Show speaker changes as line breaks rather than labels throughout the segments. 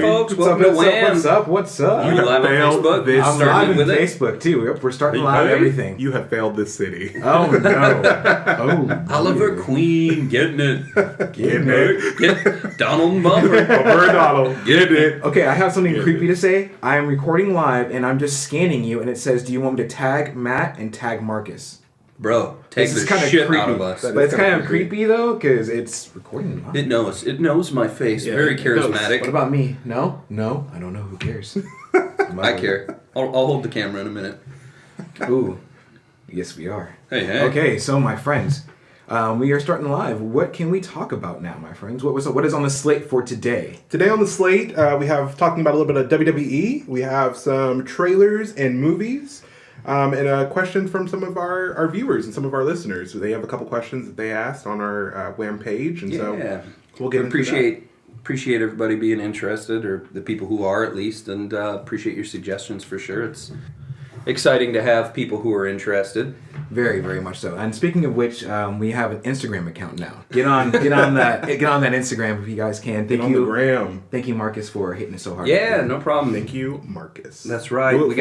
folks? Welcome to WAMM.
What's up?
You live on Facebook?
I'm live on Facebook, too. We're starting live everything.
You have failed this city.
Oh, no.
Oliver Queen, getting it.
Getting it.
Get Donald Bumper.
Bumper Donald.
Getting it.
Okay, I have something creepy to say. I am recording live, and I'm just scanning you, and it says, do you want me to tag Matt and tag Marcus?
Bro, take the shit out of us.
But it's kind of creepy, though, because it's recording live.
It knows. It knows my face.
Yeah,
Very charismatic.
What about me? No? No? I don't know. Who cares?
I care. I'll hold the camera in a minute.
Ooh. Yes, we are.
Hey.
Okay, so my friends, we are starting live. What can we talk about now, my friends? What is on the slate for today?
Today on the slate, we have talking about a little bit of WWE. We have some trailers and movies. And a question from some of our viewers and some of our listeners. They have a couple questions that they asked on our WAMM page, and so we'll get into that.
Appreciate everybody being interested, or the people who are at least, and appreciate your suggestions for sure. It's exciting to have people who are interested.
Very, very much so. And speaking of which, we have an Instagram account now. Get on that Instagram if you guys can.
Thank you,
Thank you, Marcus, for hitting it so hard.
Yeah, no problem.
Thank you, Marcus.
That's right.
Do it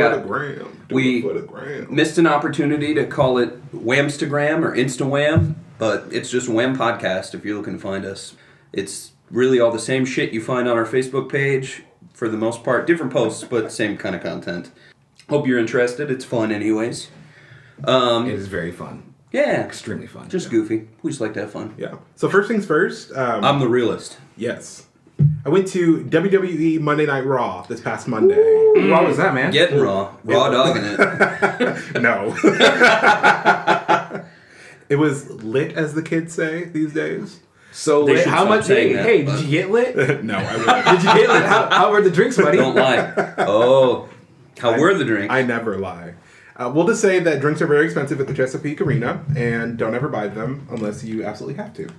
for the gram.
Missed an opportunity to call it Whamstagram or Instawham, but it's just WAMM Podcast if you're looking to find us. It's really all the same shit you find on our Facebook page, for the most part. Different posts, but same kind of content. Hope you're interested. It's fun anyways.
It is very fun.
Yeah.
Extremely fun.
Just goofy. We just like to have fun.
Yeah. So first things first.
I'm the realist.
Yes. I went to WWE Monday Night Raw this past Monday.
What was that, man?
Getting raw. Raw dogging it.
No. It was lit, as the kids say these days.
So
They
lit.
should
How
stop
much?
saying that,
Hey,
but-
did you get lit?
No, I wouldn't.
Did you get lit? How were the drinks, buddy?
Don't lie. Oh. How were the drinks?
I never lie. We'll just say that drinks are very expensive at the Chesapeake Arena, and don't ever buy them unless you absolutely have to.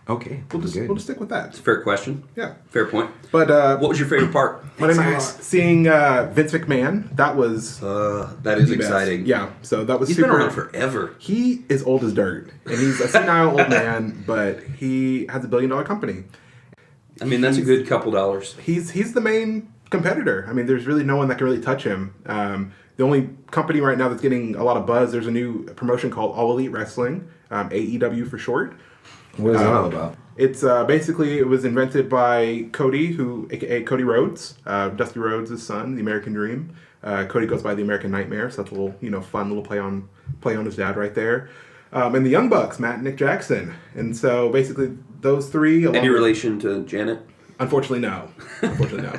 Okay.
We'll just stick with that.
Fair question.
Yeah.
Fair point.
But
What was your favorite part?
Monday night, seeing Vince McMahon, that was
That is
the best.
exciting.
Yeah, so that was
He's
super.
been around forever.
He is old as dirt, and he's a senile old man, but he has $1 billion company.
I mean, that's a good couple dollars.
He's the main competitor. I mean, there's really no one that can really touch him. The only company right now that's getting a lot of buzz, there's a new promotion called All Elite Wrestling, AEW for short.
What is that all about?
It's basically, it was invented by Cody, aka Cody Rhodes, Dusty Rhodes' son, the American Dream. Cody goes by the American Nightmare, so that's a little, fun little play on his dad right there. And the Young Bucks, Matt and Nick Jackson. And so basically those three.
Any relation to Janet?
Unfortunately, no.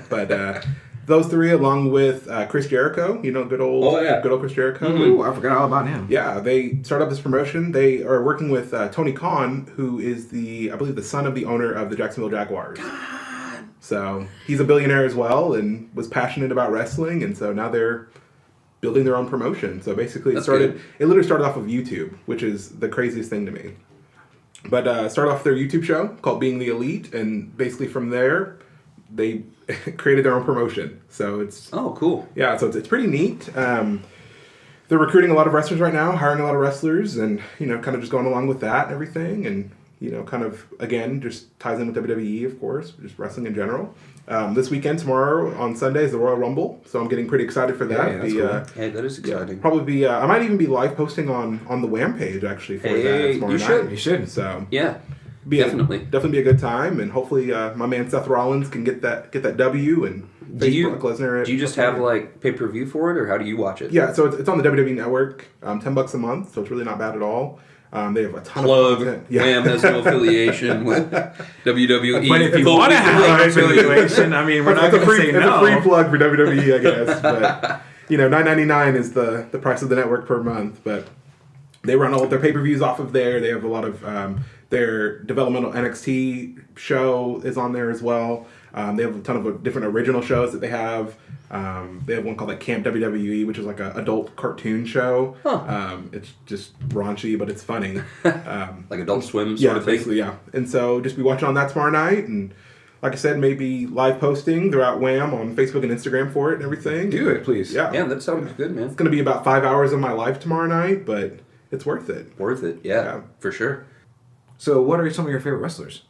But those three, along with Chris Jericho, good old Chris Jericho.
Ooh, I forgot all about him.
Yeah, they started up this promotion. They are working with Tony Khan, who is I believe the son of the owner of the Jacksonville Jaguars. God. So he's a billionaire as well, and was passionate about wrestling, and so now they're building their own promotion. So basically, it literally started off of YouTube, which is the craziest thing to me. But started off their YouTube show called Being the Elite, and basically from there, they created their own promotion. So it's...
Oh, cool.
Yeah, so it's pretty neat. They're recruiting a lot of wrestlers right now, hiring a lot of wrestlers, and, kind of just going along with that and everything. And, kind of, again, just ties in with WWE, of course, just wrestling in general. This weekend, tomorrow, on Sunday, is the Royal Rumble. So I'm getting pretty excited for that.
Yeah, that's cool.
Hey, that is exciting.
Probably be... I might even be live posting on the WAMM page, actually, for that tomorrow night.
You should.
So...
Yeah.
Definitely be a good time, and hopefully my man Seth Rollins can get that W and face Brock Lesnar.
Do you just have like pay-per-view for it, or how do you watch it?
Yeah, so it's on the WWE Network, $10 a month, so it's really not bad at all. They have a ton
of
content.
Yeah. WAMM has no affiliation with WWE.
But if you want to have an affiliation, I mean, we're not going to say no.
It's a free plug for WWE, I guess. But $9.99 is the price of the network per month. But they run all of their pay-per-views off of there. They have a lot of their developmental NXT show is on there as well. They have a ton of different original shows that they have. They have one called like Camp WWE, which is like an adult cartoon show.
Huh.
It's just raunchy, but it's funny.
Like Adult Swim sort of thing?
Basically, yeah. And so just be watching on that tomorrow night. And like I said, maybe live posting throughout WAMM on Facebook and Instagram for it and everything.
Do it, please.
Yeah.
Yeah, that sounds good, man.
It's going to be about 5 hours of my life tomorrow night, but it's worth it.
Worth it, yeah. For sure.
So what are some of your favorite wrestlers?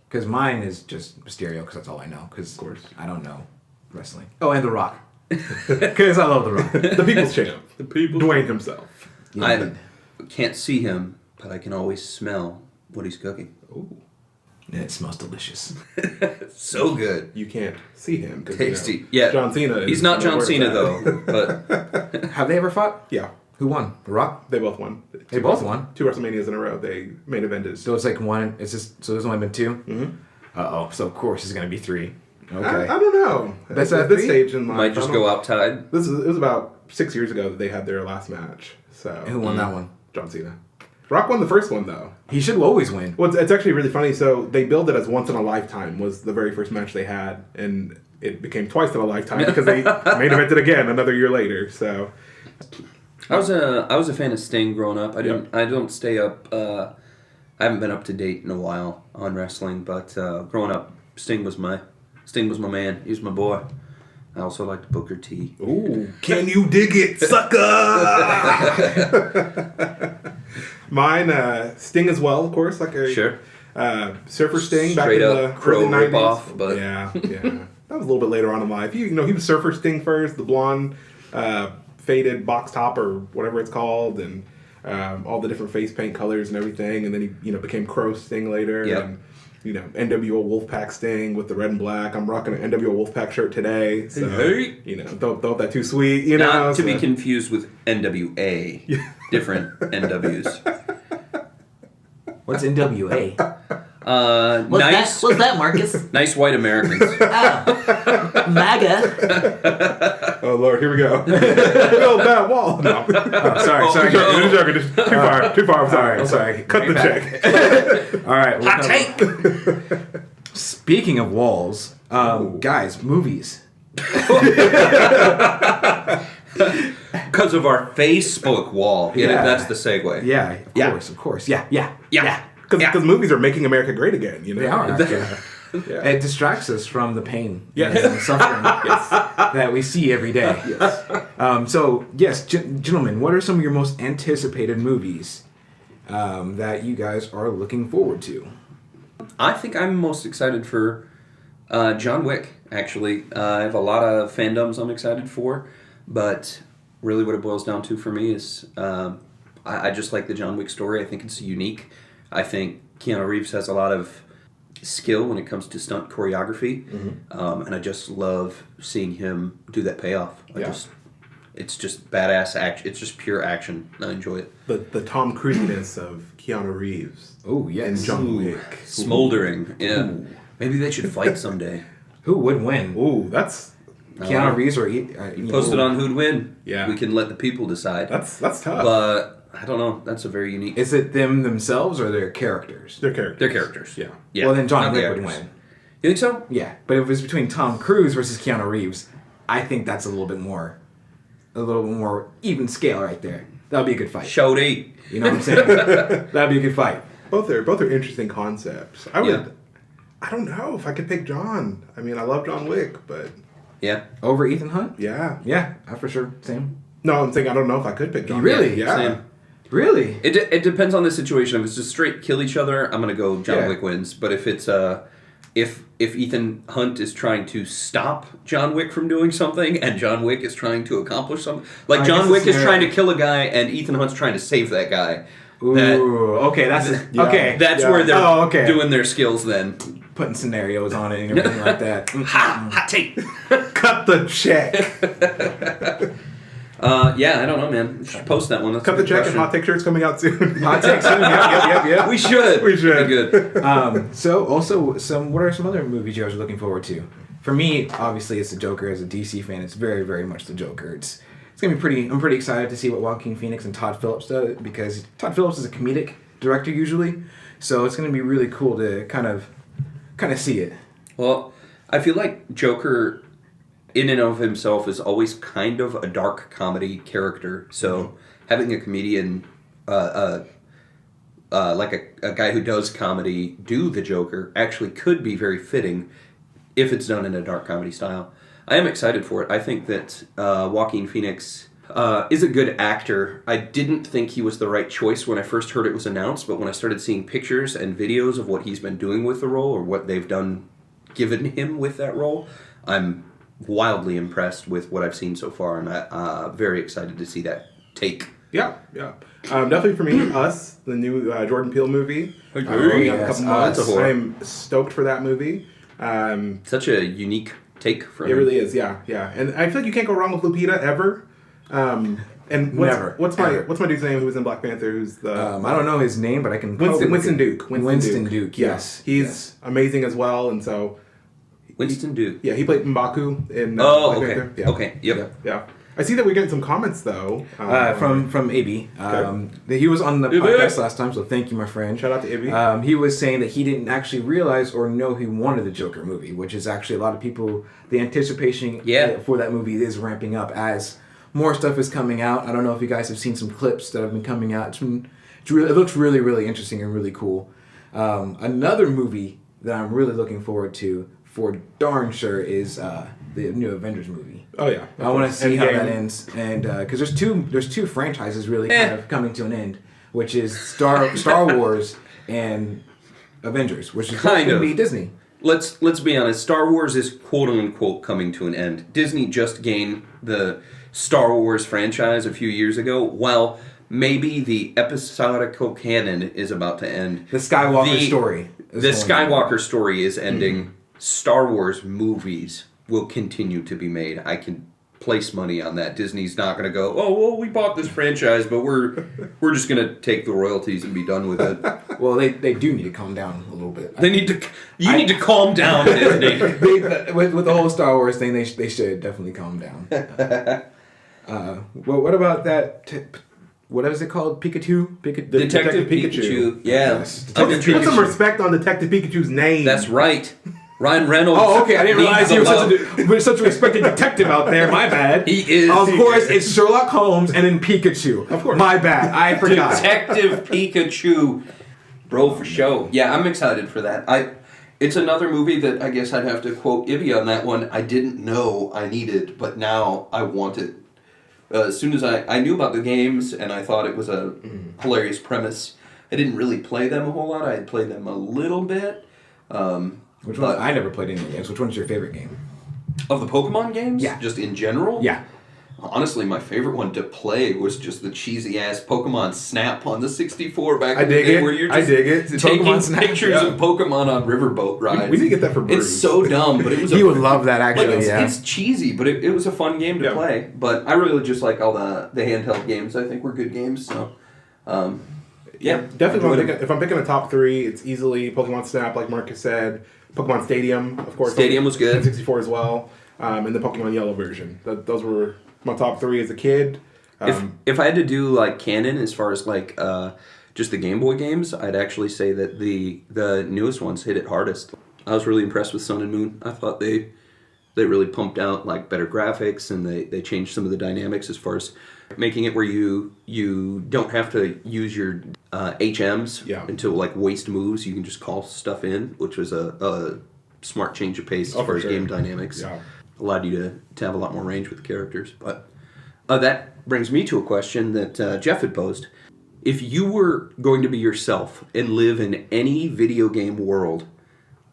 Because mine is just Mysterio, because that's all I know. Because
Of course.
I don't know wrestling. Oh, and The Rock. Because I love The Rock.
The people's champ.
The people.
Dwayne himself.
I can't see him, but I can always smell what he's cooking.
Ooh.
And it smells delicious.
So good.
You can't see him. 'Cause,
Tasty. Yeah.
John Cena.
He's
is
not John
where it's
Cena,
at.
though. But
Have they ever fought?
Yeah.
Who won? The Rock?
They both won.
They both won?
2 WrestleManias in a row. They main evented.
So it's like one. It's just so there's only been 2.
Mm-hmm.
Uh-oh. So of course it's gonna be 3. Okay.
I don't know.
That's
at
at
this
3?
stage in life.
might just
I
go
don't-
outside.
It was about 6 years ago that they had their last match. So
Who won that one?
John Cena. Rock won the first one though.
He should always win.
Well, it's actually really funny. So they billed it as once in a lifetime was the very first match they had, and it became twice in a lifetime because they main evented again another year later. So
I was a fan of Sting growing up. I don't stay up. I haven't been up to date in a while on wrestling, but growing up, Sting was my man. He was my boy. I also liked Booker T.
ooh, can you dig it, sucker? Mine, Sting as well, of course. Like a
Sure.
Surfer Sting back
Straight
in
up
the
Crow
early 90s.
ripoff, but-
yeah. That was a little bit later on in life. He was Surfer Sting first, the blonde, faded box top or whatever it's called, and all the different face paint colors and everything. And then he became Crow Sting later.
Yep.
And, NWO Wolfpack Sting with the red and black. I'm rocking an NWO Wolfpack shirt today. So,
Hey.
don't that too sweet.
Not to be
so-
confused with NWA. Different NWs.
What's NWA?
Nice,
What's that, Marcus?
nice white Americans.
MAGA.
Oh Lord, here we go. Build that wall. No.
Oh, sorry.
Just joking. Just too far. Too far. I'm sorry.
I'm sorry.
Cut the
Bring
check.
All right. we'll
Hot
come-
take.
Speaking of walls, guys, movies.
Because of our Facebook wall.
Yeah.
That's the segue.
Yeah,
Yeah.
of course. Yeah.
Yeah.
Because movies are making America great again.
They are.
Yeah.
It distracts us from the pain
Yes.
and the suffering that we see every day.
Yes.
So, yes, gentlemen, what are some of your most anticipated movies that you guys are looking forward to?
I think I'm most excited for John Wick, actually. I have a lot of fandoms I'm excited for, but really what it boils down to for me is I just like the John Wick story. I think it's unique. I think Keanu Reeves has a lot of skill when it comes to stunt choreography, and I just love seeing him do that payoff. It's just badass action. It's just pure action. I enjoy it.
The Tom Cruise-ness of Keanu Reeves
Oh, yes.
and John Wick.
Smoldering. Yeah. Maybe they should fight someday.
Who would win?
Ooh, that's
Keanu Reeves or...
Post it on who'd win.
Yeah.
We can let the people decide.
that's tough.
But I don't know. That's a very unique.
Is it them themselves or their characters?
They're characters.
They're characters.
Yeah.
Yeah.
Well, then John
not the
Wick would
actors.
win.
You think so?
Yeah, but if it was between Tom Cruise versus Keanu Reeves, I think that's a little bit more even scale right there. That would be a good fight.
Shody.
You know what I'm saying? That'd be a good fight.
Both are interesting concepts. I don't know if I could pick John. I mean, I love John Wick, but
Yeah.
Over Ethan Hunt?
yeah.
Yeah, for sure. Same.
No, I'm saying I don't know if I could pick John.
Really?
Yeah.
Same.
Really?
It depends on the situation. If it's just straight kill each other, I'm gonna go John
Yeah.
Wick wins. But if it's if Ethan Hunt is trying to stop John Wick from doing something, and John Wick is trying to accomplish something, like
I
John
guess
Wick
it's
is trying to kill a guy, and Ethan Hunt's trying to save that guy.
Ooh, okay, that's
Yeah.
okay.
That's
Yeah.
where they're
okay.
doing their skills. Then
Putting scenarios on it and everything like that.
hot take.
Cut the check.
Yeah, I don't know, man. We should post that one. That's
Cut
a
the
good
check
question.
and hot take shirts coming out soon.
Hot take soon. Yep.
We should.
We should.
Be good.
So also what are some other movies you guys are looking forward to? For me, obviously it's the Joker. As a DC fan, it's very, very much the Joker. It's gonna be pretty. I'm pretty excited to see what Joaquin Phoenix and Todd Phillips do, because Todd Phillips is a comedic director usually, so it's gonna be really cool to kind of see it.
Well, I feel like Joker, in and of himself, is always kind of a dark comedy character. So having a comedian, like a guy who does comedy, do the Joker actually could be very fitting if it's done in a dark comedy style. I am excited for it. I think that Joaquin Phoenix is a good actor. I didn't think he was the right choice when I first heard it was announced, but when I started seeing pictures and videos of what he's been doing with the role or what they've given him with that role, I'm wildly impressed with what I've seen so far, and I'm very excited to see that take.
Yeah. Definitely for me, Us, the new Jordan Peele movie.
Oh,
Coming out in a couple months.
That's a horror.
I'm stoked for that movie.
Such a unique take for him.
It really is, yeah. And I feel like you can't go wrong with Lupita ever. And what's my dude's name who was in Black Panther? Who's the
I don't know his name, but I can.
Winston Duke.
Winston Duke. Yes,
he's amazing as well, and so.
Winston Duke.
Yeah, he played M'Baku in
Black
Panther.
Panther.
Yeah.
Okay, yep.
Yeah. I see that we're getting some comments though.
From AB. He was on the podcast last time, so thank you, my friend.
Shout out to Ibby.
He was saying that he didn't actually realize or know he wanted the Joker movie, which is actually a lot of people. The anticipation for that movie is ramping up as more stuff is coming out. I don't know if you guys have seen some clips that have been coming out. It looks really, really interesting and really cool. Another movie that I'm really looking forward to, for darn sure, is the new Avengers movie.
Oh yeah,
I want to see how that ends, and because there's two franchises really kind of coming to an end, which is Star Wars and Avengers, which is going to be Disney.
Let's be honest. Star Wars is quote unquote coming to an end. Disney just gained the Star Wars franchise a few years ago. Well, maybe the episodical canon is about to end.
The Skywalker story.
The Skywalker story is ending. Mm-hmm. Star Wars movies will continue to be made. I can place money on that. Disney's not going to go, oh, well, we bought this franchise, but we're just going to take the royalties and be done with it.
Well, they do need to calm down a little bit.
You need to calm down, Disney.
With the whole Star Wars thing, they should definitely calm down. Well, what about that? What is it called? Pikachu?
Detective Pikachu. Yeah.
Yes. Put some respect on Detective Pikachu's name.
That's right. Ryan Reynolds.
Oh, okay. I didn't realize he was such a respected detective out there. My bad.
He is.
Of course, it's Sherlock Holmes and then Pikachu. Of course. My bad. I forgot.
Detective Pikachu. Bro, for show. Yeah, I'm excited for that. It's another movie that I guess I'd have to quote Ibby on that one. I didn't know I needed, but now I want it. As soon as I knew about the games and I thought it was a hilarious premise, I didn't really play them a whole lot. I had played them a little bit.
Which one? I never played any games. Which one's your favorite game?
Of the Pokemon games?
Yeah.
Just in general?
Yeah.
Honestly, my favorite one to play was just the cheesy-ass Pokemon Snap on the 64 back in the day where you're just taking pictures of Pokemon on riverboat rides.
We did get that for Bruce.
It's so dumb, but it was
He would love that, actually,
It's cheesy, but it was a fun game to play. But I really just like all the handheld games. I think were good games, so...
definitely. If I'm picking a top three, it's easily Pokemon Snap, like Marcus said. Pokemon Stadium, of course.
Stadium was good.
64 as well, and the Pokemon Yellow version. Those were my top three as a kid.
If I had to do like canon as far as like just the Game Boy games, I'd actually say that the newest ones hit it hardest. I was really impressed with Sun and Moon. I thought they really pumped out like better graphics, and they changed some of the dynamics as far as making it where you don't have to use your HMs until like waste moves. You can just call stuff in, which was a smart change of pace as far as game dynamics.
Yeah.
Allowed you to have a lot more range with the characters. But that brings me to a question that Jeff had posed. If you were going to be yourself and live in any video game world,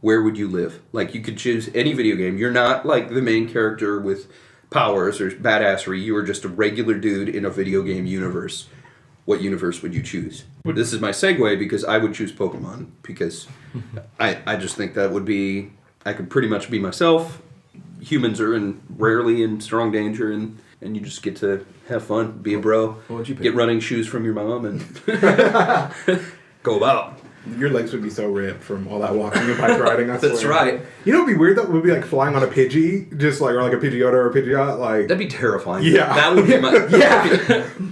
where would you live? Like, you could choose any video game. You're not like the main character with powers or badassery. You are just a regular dude in a video game universe. What universe would you choose? This is my segue because I would choose Pokemon because I just think that would be... I could pretty much be myself. Humans are rarely in strong danger, and you just get to have fun, be a bro,
what would you pick?
Get running shoes from your mom, and go about.
Your legs would be so ripped from all that walking and bike riding. I swear.
That's right.
You know, it'd be weird though. Would be like flying on a Pidgey, just like or like a Pidgeotto or a Pidgeot. Like
that'd be terrifying.
Yeah,
that would be my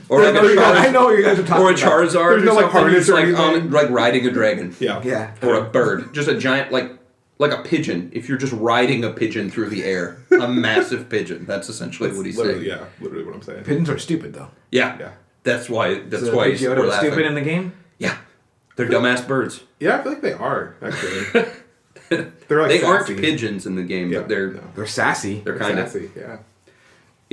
Or like
I know what you guys are talking
or a
about.
Charizard.
There's no like harness or
like
anything.
like riding a dragon.
Yeah.
Or a bird, just a giant like a pigeon. If you're just riding a pigeon through the air, a massive pigeon. That's essentially what he's saying.
Yeah, literally what I'm saying.
Pigeons are stupid, though.
Yeah. That's why. That's
so
why
he's
we're laughing.
stupid in the game.
Yeah. They're dumbass birds.
Yeah, I feel like they are actually. They're like
they
sassy.
aren't pigeons in the game, but
They're sassy.
They're kind of
sassy. Yeah.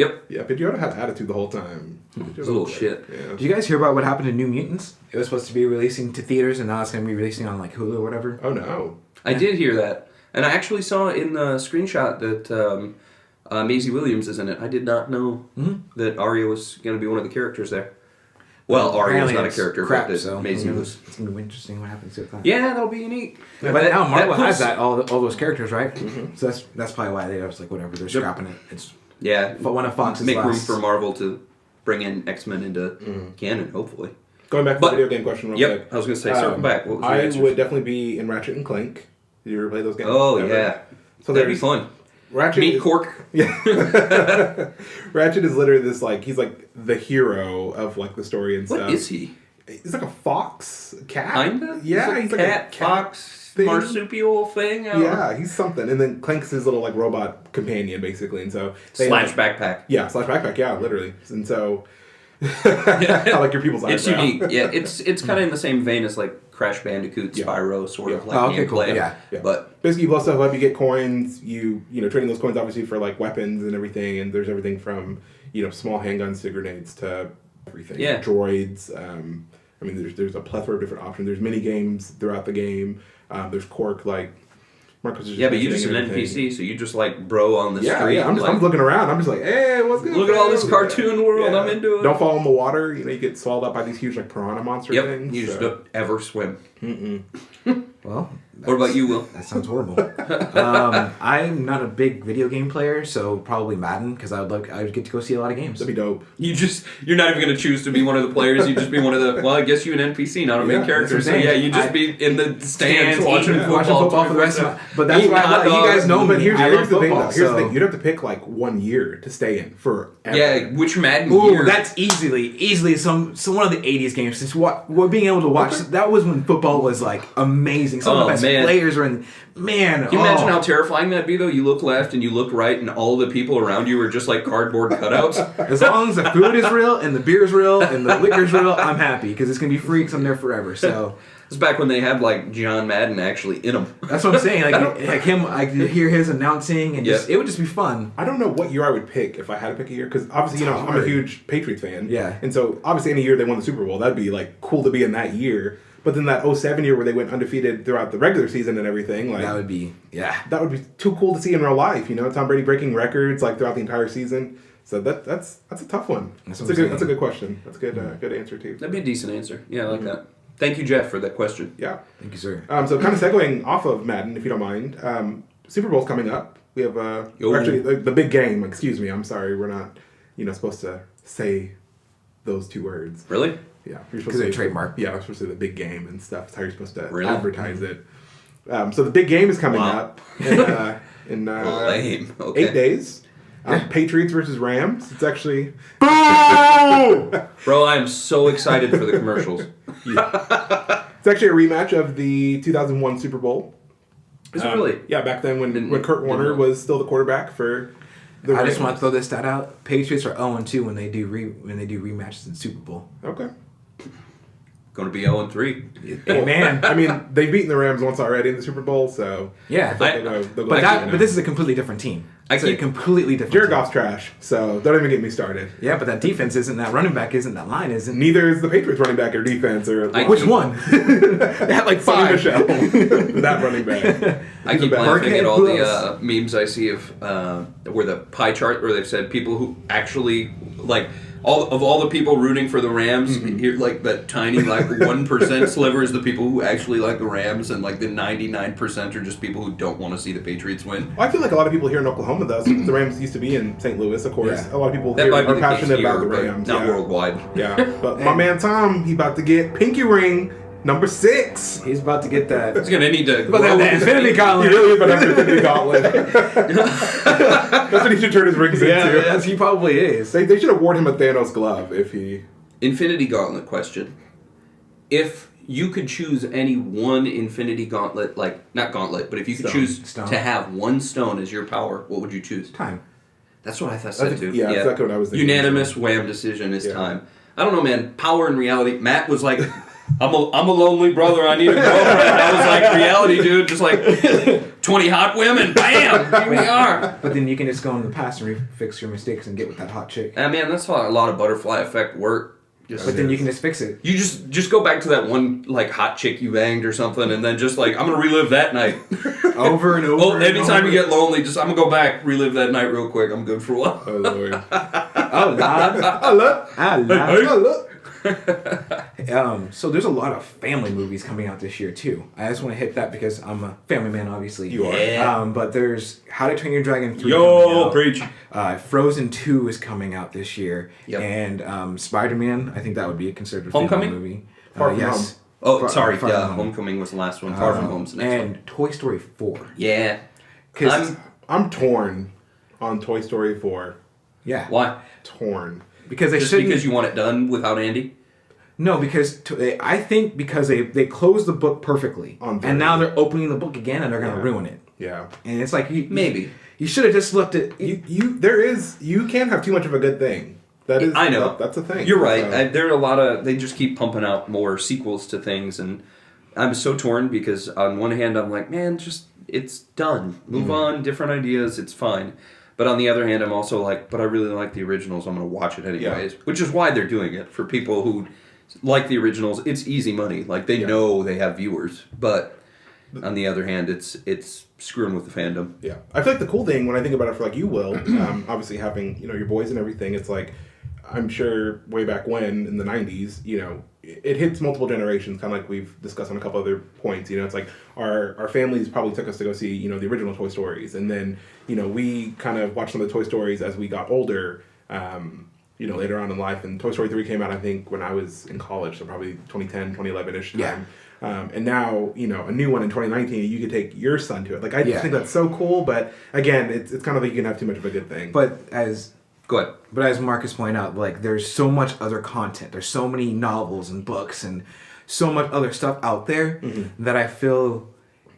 Yep.
Yeah, Pidgeotto had attitude the whole time.
It was a little shit.
Yeah.
Did you guys hear about what happened to New Mutants? It was supposed to be releasing to theaters, and now it's going to be releasing on like Hulu or whatever.
Oh no.
I did hear that. And I actually saw in the screenshot that Maisie Williams is in it. I did not know that Arya was going to be one of the characters there. Well, Arya's
Apparently
not a
it's
character,
crap,
but
so
Maisie
who
was.
knows? It's going to be interesting what happens with that.
Yeah, that'll be unique.
But now Marvel has
puts-
that all those characters, right? So that's probably why they was like whatever they're scrapping it. It's
Yeah,
one of Fox's
make room
last.
for Marvel to bring in X-Men into canon, hopefully.
Going back to
But-
the video game question real
Yep,
quick.
I was going to say, circle back. What was your
I
answer?
would definitely be in Ratchet and Clank. Did you ever play those games?
Oh,
Ever?
yeah.
So
That'd be
there's
fun.
Ratchet.
Meet Cork.
Yeah. Ratchet is literally this like he's like the hero of like the story and
What
stuff.
is he?
He's like a fox, a cat.
Kinda?
Yeah,
He's
he's
a
like
cat,
a
fox,
thing.
marsupial thing. I don't know.
Yeah, he's something. And then Clank's his little like robot companion basically, and so they
Slash backpack.
Yeah, slash backpack. Yeah, literally. And so I like your people's eyebrow.
It's unique. Yeah, it's kind of in the same vein as like Crash Bandicoot,
Yeah.
Spyro, sort of
Yeah.
like
okay, cool.
gameplay.
Yeah.
Yeah.
But
Basically, you blow stuff up, you get coins, you know, trading those coins obviously for like weapons and everything, and there's everything from, you know, small handguns to grenades to everything.
Yeah.
Droids. I mean, there's a plethora of different options. There's mini games throughout the game. There's Cork, like Marcos is
yeah, but you're
mentioning
just an
and everything.
NPC, so you just like bro on the
Yeah,
street.
yeah. I'm
like,
looking around. I'm just like, hey, what's good?
Look at all this
fam?"
cartoon world. I'm into it.
Don't fall in the water. You know, you get swallowed up by these huge like piranha monster
Yep,
things.
you just
so.
don't ever swim.
well.
What about you, Will?
That sounds horrible. I'm not a big video game player, so probably Madden because I would get to go see a lot of games.
That'd be dope.
You're not even going to choose to be one of the players. You just be one of the. Well, I guess you an NPC, not a main
Yeah,
character.
that's
So
what I'm
yeah,
saying.
you just be in the stands watching
eating-
football
for the rest of my. But that's
Eating
why
hot
you guys
dogs.
know.
But here's
I love
the thing, though.
football.
Here's the
so-
thing. You'd have to pick like 1 year to stay in forever.
Yeah, which Madden
Ooh,
year?
that's easily some one of the '80s games. Since we're being able to watch, that was when football was like amazing. Some of
Oh,
the best
man.
players are in. Man,
Can you imagine how terrifying that'd be, though? You look left and you look right, and all the people around you are just like cardboard cutouts.
As long as the food is real and the beer is real and the liquor's real, I'm happy because it's gonna be free because I'm there forever. So
It's back when they had like John Madden actually in them.
that's what I'm saying. Like him, I could hear his announcing and
Yeah.
it would just be fun.
I don't know what year I would pick if I had to pick a year because obviously, you know, I'm a
hard.
huge Patriots fan.
Yeah.
And so obviously, any year they won the Super Bowl, that'd be like cool to be in that year. But then that 07 year where they went undefeated throughout the regular season and everything, like
That would be
that would be too cool to see in real life. You know, Tom Brady breaking records like throughout the entire season. So that's a tough one.
That's
That's
what
a
I'm
good
saying.
that's a good question. That's a good good answer too.
That'd be a decent answer. Yeah, I like that. Thank you, Jeff, for that question.
Yeah.
Thank you, sir.
So kind of segueing off of Madden, if you don't mind, Super Bowl's coming up. We have or
Yo.
actually the big game. Excuse me. I'm sorry. We're not supposed to say those two words.
Really?
Yeah, you're supposed
'Cause
to
they're
say
trademark.
Yeah, we're supposed to say the big game and stuff. That's how you're supposed to
Really?
advertise it. So the big game is coming
Wow.
up in
Lame. Okay.
8 days. Patriots versus Rams. It's actually
Bro, I am so excited for the commercials.
it's actually a rematch of the 2001 Super Bowl.
Is it really?
Yeah, back then when
Didn't-
Kurt Warner
didn't know.
was still the quarterback for the
I just
Rams.
want to throw this stat out. Patriots are 0-2 when they do rematches in Super Bowl.
Okay.
Going to be 0-3.
Hey man.
I mean, they've beaten the Rams once already in the Super Bowl, so
Yeah.
they'll go
But
back,
but this is a completely different team. It's a
keep-
completely different
Jared
team.
Goff's trash, so don't even get me started.
Yeah, but that defense isn't, that running back isn't, that line isn't.
Neither is the Patriots running back or defense or
I
Which
keep-
one? They had like
Sonny
5.
Michelle, that running back.
I keep
He's a bad-
laughing at all
Who
the
else?
memes I see of where the pie chart where they've said people who actually like all the people rooting for the Rams. Here, like that tiny like 1% sliver is the people who actually like the Rams, and like the 99% are just people who don't want to see the Patriots win.
I feel like a lot of people here in Oklahoma, though, since the Rams used to be in St. Louis, of course.
Yeah.
A lot of people
That
here
might be
are
the case
passionate
here,
about the
but
Rams.
not
yeah.
worldwide.
Yeah, but my man Tom, he about to get pinky ring number 6.
He's about to get that.
He's gonna need to.
But
grow
the
his
Infinity
feet.
He
Gauntlet.
really is about to have to the gauntlet. That's what he should turn his rings
Yeah,
into.
yes, he probably is.
They should award him a Thanos glove if he.
Infinity Gauntlet question. If you could choose any one Infinity Gauntlet, like, not gauntlet, but if you could choose
Stone.
to have one stone as your power, what would you choose?
Time.
That's what I thought said too.
Yeah, exactly what I was thinking.
Unanimous wham decision is
Yeah.
time. I don't know, man. Power and reality. Matt was like, I'm a lonely brother. I need a girlfriend. I was like, reality, dude. Just like 20 hot women. Bam! Here we are.
But then you can just go in the past and fix your mistakes and get with that hot chick.
Man, that's how a lot of butterfly effect work.
But then you can just fix it.
You just go back to that one like hot chick you banged or something, and then just like I'm gonna relive that night
over and over.
Oh, anytime you get lonely, just I'm gonna go back, relive that night real quick. I'm good for a while.
Oh Lord.
Oh Lord. So there's a lot of family movies coming out this year too. I just want to hit that because I'm a family man, obviously.
You are.
Yeah.
But there's How to Train Your Dragon 3
Yo,
coming out.
preach.
Frozen 2 is coming out this year.
Yep.
And Spider-Man, I think that would be considered a
Homecoming?
family movie.
Far From
Yes.
Oh,
Far-
sorry.
Far
Yeah,
From Home.
Homecoming was the last one. Far From Home's the next one.
And Toy Story 4.
Yeah.
'Cause-
I'm torn on Toy Story 4.
Yeah.
Why?
Torn.
Because they
Just
shouldn't...
because you want it done without Andy?
No, because I think because they closed the book perfectly.
On
And now
very-
they're opening the book again and they're going to
Yeah.
ruin it.
Yeah.
And it's like...
Maybe.
You should have just left it...
You can't have too much of a good thing. That is,
I know.
that's a thing.
You're right.
So-
There are a lot of... They just keep pumping out more sequels to things, and I'm so torn because on one hand I'm like, man, just... It's done. Move on, different ideas, it's fine. But on the other hand, I'm also like, but I really like the originals, I'm going to watch it anyways. Which is why they're doing it. For people who like the originals, it's easy money. Like, they know they have viewers. But on the other hand, it's screwing with the fandom.
Yeah, I feel like the cool thing when I think about it for like you, Will, obviously having your boys and everything, it's like I'm sure way back when in the '90s, it hits multiple generations, kind of like we've discussed on a couple other points. It's like our families probably took us to go see the original Toy Stories, and then we kind of watched some of the Toy Stories as we got older. Later on in life, and Toy Story 3 came out, I think, when I was in college, so probably 2010, 2011-ish time.
Yeah.
And now, a new one in 2019, you could take your son to it. Like, I
Yeah.
think that's so cool, but again, it's kind of like you can have too much of a good thing.
But as
Go ahead.
But as Marcus pointed out, like there's so much other content. There's so many novels and books and so much other stuff out there that I feel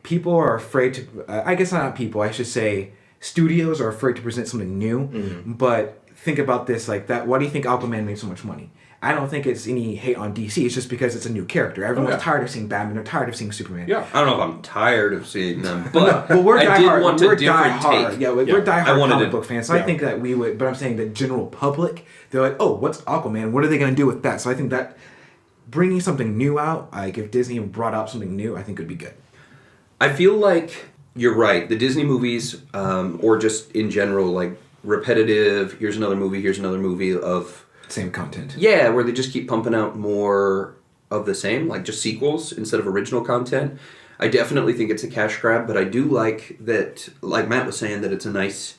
people are afraid to. I guess not people. I should say studios are afraid to present something new. But think about this like that. Why do you think Aquaman made so much money? I don't think it's any hate on DC. It's just because it's a new character. Everyone's tired of seeing Batman. They're tired of seeing Superman.
Yeah.
I don't know if I'm tired of seeing them, but
Well, we're
I did
diehard.
want
We're
a different
diehard.
take.
Yeah, we're
I
diehard
wanted
comic
to-
book fans. So I think that we would, but I'm saying the general public, they're like, oh, what's Aquaman? What are they going to do with that? So I think that bringing something new out, like if Disney brought out something new, I think would be good.
I feel like you're right. The Disney movies, or just in general, like repetitive, here's another movie of...
Same content.
Yeah, where they just keep pumping out more of the same, like just sequels instead of original content. I definitely think it's a cash grab, but I do like that, like Matt was saying, that it's a nice,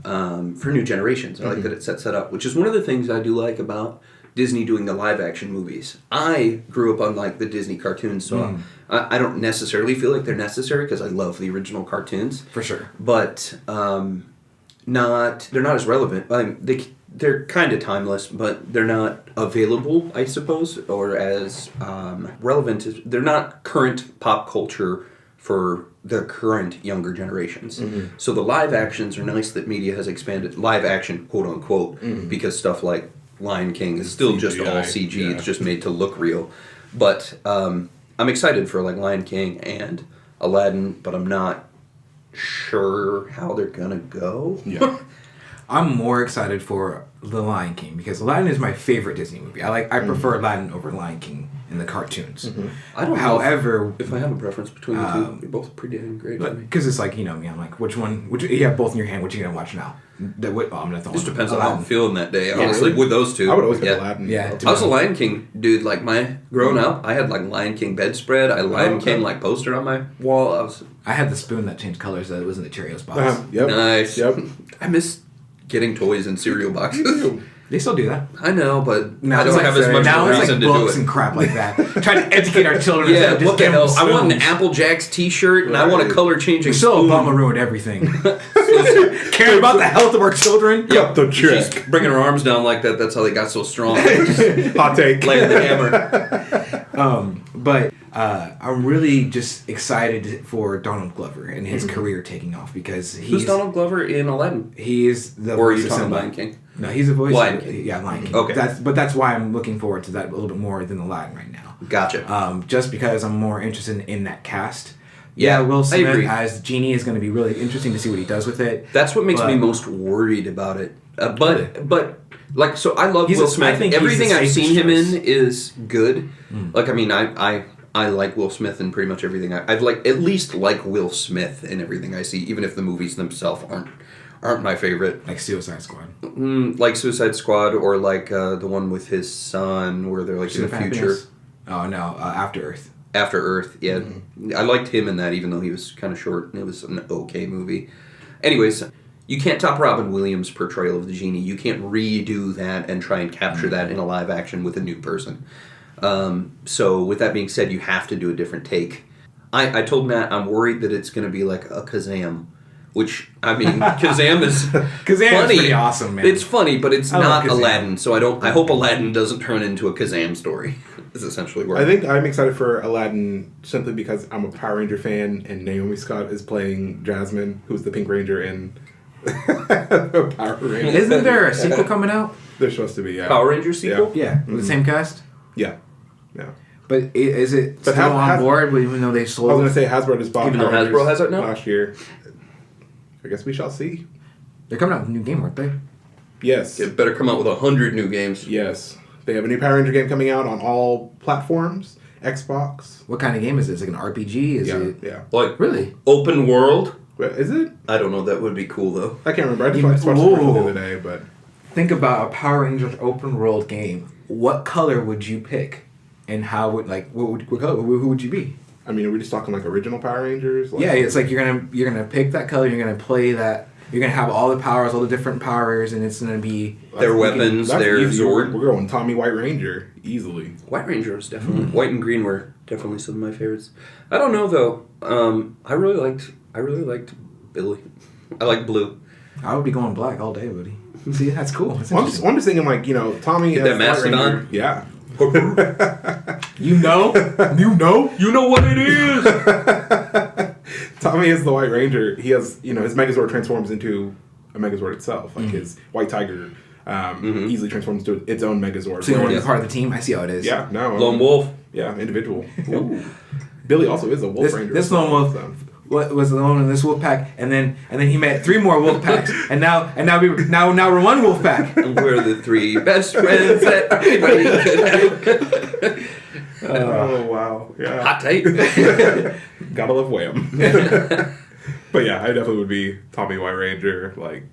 for new generations. I like that it sets that up, which is one of the things I do like about Disney doing the live action movies. I grew up on like the Disney cartoons, so I don't necessarily feel like they're necessary because I love the original cartoons.
For sure.
But they're not as relevant. They're kind of timeless, but they're not available, I suppose, or as relevant as... They're not current pop culture for the current younger generations. So the live actions are nice that media has expanded. Live action, quote unquote, because stuff like Lion King is still just all CG.
yeah.
It's just made to look real. But I'm excited for like Lion King and Aladdin, but I'm not sure how they're gonna go.
Yeah.
I'm more excited for The Lion King because Aladdin is my favorite Disney movie. I prefer Aladdin over Lion King in the cartoons.
I don't
However,
know if I have a preference between the two. They're both pretty damn great to me.
because it's like, me, I'm like, which one, you have both in your hand, which you going to watch now? I'm going to throw
Just
on
depends on how I'm
Aladdin.
feeling that day, honestly, with those two.
I would always
yeah.
pick Aladdin.
Yeah.
I was a Lion King dude. Like growing up, I had like Lion King bedspread. I had Lion King like poster on my wall.
I had the spoon that changed colors that was in the Cheerios box.
Yep.
Nice.
Yep.
I miss getting toys in cereal boxes.
They still do that.
I know, but
Now
I don't have as much
now
of a
it's
reason
like
to do
books
it.
and crap like that. Trying to educate our children.
Yeah,
instead of just
what the
giving
hell?
them
I want an
spoons.
Apple Jacks T-shirt, and I want a color changing
Michelle
spoon.
Obama ruined everything. Care about the health of our children?
Yep,
The trick.
she's bringing her arms down like that. That's how they got so strong.
Hot take.
Laying the hammer.
But I'm really just excited for Donald Glover and his career taking off because
Who's Donald Glover in Aladdin?
He is the
Or are
voice
you
of
talking
Simba.
Lion King?
No, he's a voice.
Lion
of,
King.
Yeah, Lion King.
Okay.
That's why I'm looking forward to that a little bit more than Aladdin right now.
Gotcha.
Just because I'm more interested in that cast.
Yeah,
Will
I
Smith
agree.
as Genie is going to be really interesting to see what he does with it.
That's what makes
but-
me most worried about it. But like, so I love
He's
Will
a- I
Smith.
think he's
Everything
the
I've
safest
seen him
choice.
in is good. Like, I mean, I like Will Smith in pretty much everything. I've like at least like Will Smith in everything I see, even if the movies themselves aren't my favorite.
Like Suicide Squad.
Like Suicide Squad or like the one with his son where they're like in the
Pursuit of
future.
Happiness? Oh, no. After Earth.
After Earth, yeah. I liked him in that, even though he was kind of short. It was an okay movie. Anyways, you can't top Robin Williams' portrayal of the Genie. You can't redo that and try and capture that in a live action with a new person. So with that being said, you have to do a different take. I told Matt I'm worried that it's going to be like a Kazam. Which, I mean, Kazam is
Kazam's
funny.
pretty awesome, man.
It's funny, but it's
I love
not
Kazam.
Aladdin. So I hope Aladdin doesn't turn into a Kazam story. Is essentially where
I think I'm excited for Aladdin simply because I'm a Power Ranger fan, and Naomi Scott is playing Jasmine, who's the Pink Ranger in Power Rangers.
Isn't there a sequel coming out?
They're supposed to be, yeah.
Power Rangers sequel.
Yeah, with the same cast?
Yeah. Yeah.
But is it
But
still on
Has-
board even though they
I was
sold
going to
it?
say Hasbro just bought
Even though
Power
Hasbro
Rangers
has it now?
last year. I guess we shall see.
They're coming out with a new game, aren't they?
Yes.
It better come out with 100 new games.
Yes. They have a new Power Ranger game coming out on all platforms. Xbox.
What kind of game is it? Is it like an RPG? Is
Yeah.
it
Yeah.
Like
really?
open world.
Wait, is it?
I don't know. That would be cool though.
I can't remember. I just watched the commercial the
Ooh.
other day, but
Think about a Power Rangers open world game. What color would you pick? And how would what color? Who would you be?
I mean, are we just talking like original Power Rangers? Like,
Yeah, it's like you're gonna pick that color. You're gonna play that. You're gonna have all the powers, all the different powers, and it's gonna be
Their weapons,
that's
their
easy.
Zord.
We're going Tommy White Ranger easily.
White Ranger is definitely white and green were definitely some of my favorites. I don't know though. I really liked Billy. I like Blue.
I would be going black all day, buddy. See, that's cool. That's
Well, I'm just thinking like Tommy
Get
as
that
White Ranger.
Mastodon?
Yeah.
you know, you know.
You know what it is.
Tommy is the White Ranger. He has his Megazord transforms into a Megazord itself. Like his White Tiger easily transforms into its own Megazord.
So you want to
Yeah.
be part of the team? I see how it is.
Yeah. No.
Lone Wolf.
Yeah. Individual. Yeah. Billy also is a Wolf Ranger.
This lone wolf
So.
was alone in this wolf pack, and then he met 3 more wolf packs, and now we're one wolf pack.
We're the 3 best friends that anybody could have.
Oh wow. Yeah.
Hot take.
Gotta love Wham. But yeah, I definitely would be Tommy White Ranger, like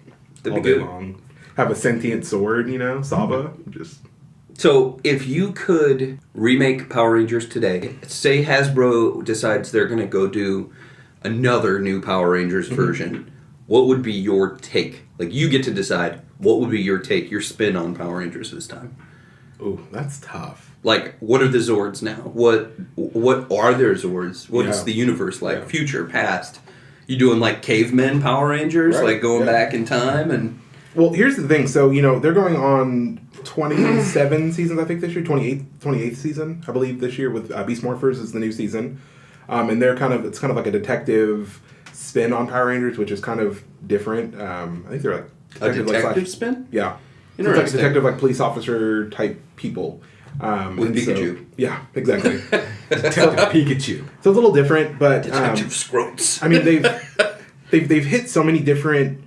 That'd
all
be
day
good.
long. Have a sentient sword, Saba. Just
So, if you could remake Power Rangers today, say Hasbro decides they're going to go do another new Power Rangers version, what would be your take? Like, you get to decide what would be your take, your spin on Power Rangers this time.
ooh, that's tough.
Like, what are the Zords now? What are their Zords? What is
Yeah.
the universe like?
Yeah.
Future, past? You doing like cavemen Power Rangers,
Right,
like going
yeah.
back in time and
Well, here's the thing. So, they're going on 27 seasons, I think, this year. 28th season, I believe, this year with Beast Morphers is the new season. And it's kind of like a detective spin on Power Rangers, which is kind of different. I think they're like
a detective
slash-
spin?
Yeah. So it's like
Interesting.
detective, like police officer type people.
With
and
Pikachu.
Yeah, exactly.
Detective Pikachu.
So it's a little different, but
Detective Scroats.
I mean they've hit so many different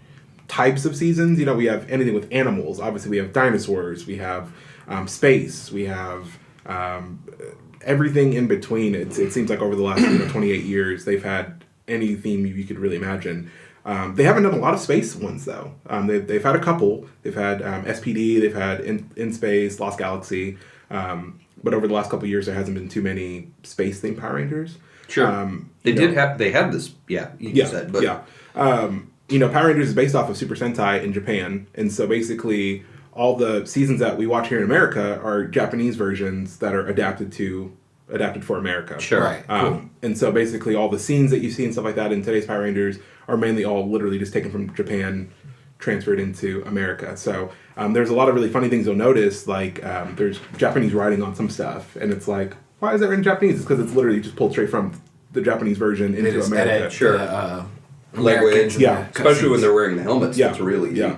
types of seasons. We have anything with animals. Obviously, we have dinosaurs. We have space. We have everything in between. It seems like over the last 28 years, they've had any theme you could really imagine. They haven't done a lot of space ones though. They've had a couple. They've had SPD. They've had In Space, Lost Galaxy. But over the last couple of years, there hasn't been too many space themed Power Rangers.
Sure. They
you know-
did have. They had this. Yeah, you said. But
yeah. Power Rangers is based off of Super Sentai in Japan, and so basically all the seasons that we watch here in America are Japanese versions that are adapted for America.
Sure.
Right. Cool.
And so basically all the scenes that you see and stuff like that in today's Power Rangers are mainly all literally just taken from Japan, transferred into America. So there's a lot of really funny things you'll notice, like there's Japanese writing on some stuff, and it's like, why is that in Japanese? It's because it's literally just pulled straight from the Japanese version
They
into
just
America.
edit
Sure.
the,
Language,
Americans and
yeah.
the
Especially when
cutscenes.
they're wearing the helmets.
Yeah,
That's really easy.
yeah.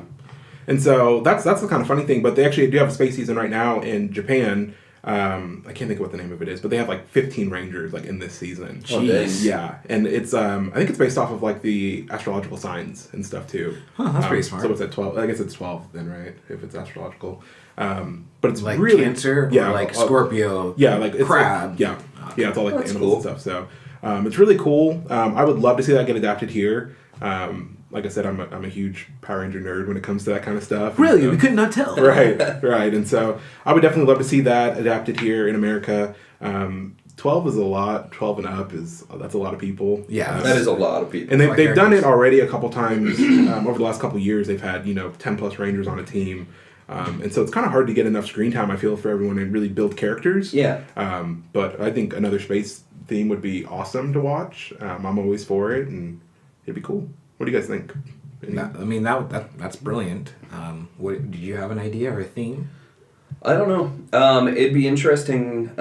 And so that's the kind of funny thing. But they actually do have a space season right now in Japan. I can't think of what the name of it is, but they have like 15 rangers like in this season.
Oh, dang.
Yeah, and it's I think it's based off of like the astrological signs and stuff too.
That's pretty smart.
So it's at 12. I guess it's 12 then, right? If it's astrological. But it's
Like
really
Cancer
yeah,
or like Scorpio.
Yeah, like it's
Crab.
Like, yeah, it's all like
That's
the animals
cool.
and stuff. So it's really cool. I would love to see that get adapted here. Like I said, I'm a huge Power Ranger nerd when it comes to that kind of stuff.
Really?
And
We
so-
could not tell.
right. And so I would definitely love to see that adapted here in America. 12 is a lot. 12 and up that's a lot of people.
Yeah.
That is a lot of people.
And
Like
they've done
characters.
it already a couple times over the last couple of years. They've had 10 plus Rangers on a team, and so it's kind of hard to get enough screen time. I feel for everyone and really build characters.
Yeah.
But I think another space theme would be awesome to watch. I'm always for it, and it'd be cool. What do you guys think?
That's brilliant. What did you have an idea or a theme?
I don't know. It'd be interesting.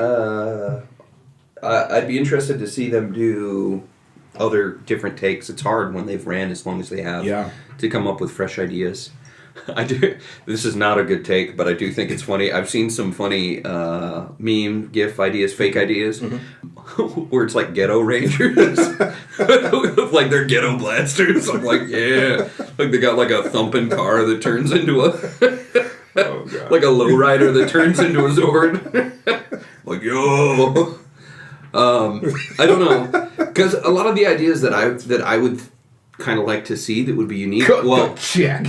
I'd be interested to see them do other different takes. It's hard when they've ran as long as they have to come up with fresh ideas. I do. This is not a good take, but I do think it's funny. I've seen some funny meme, GIF ideas, fake ideas, where it's like ghetto rangers, like they're ghetto blasters. I'm like, yeah, like they got like a thumping car that turns into a like a lowrider that turns into a Zord. Like yo, I don't know, because a lot of the ideas that I would kind of like to see that would be unique.
Check.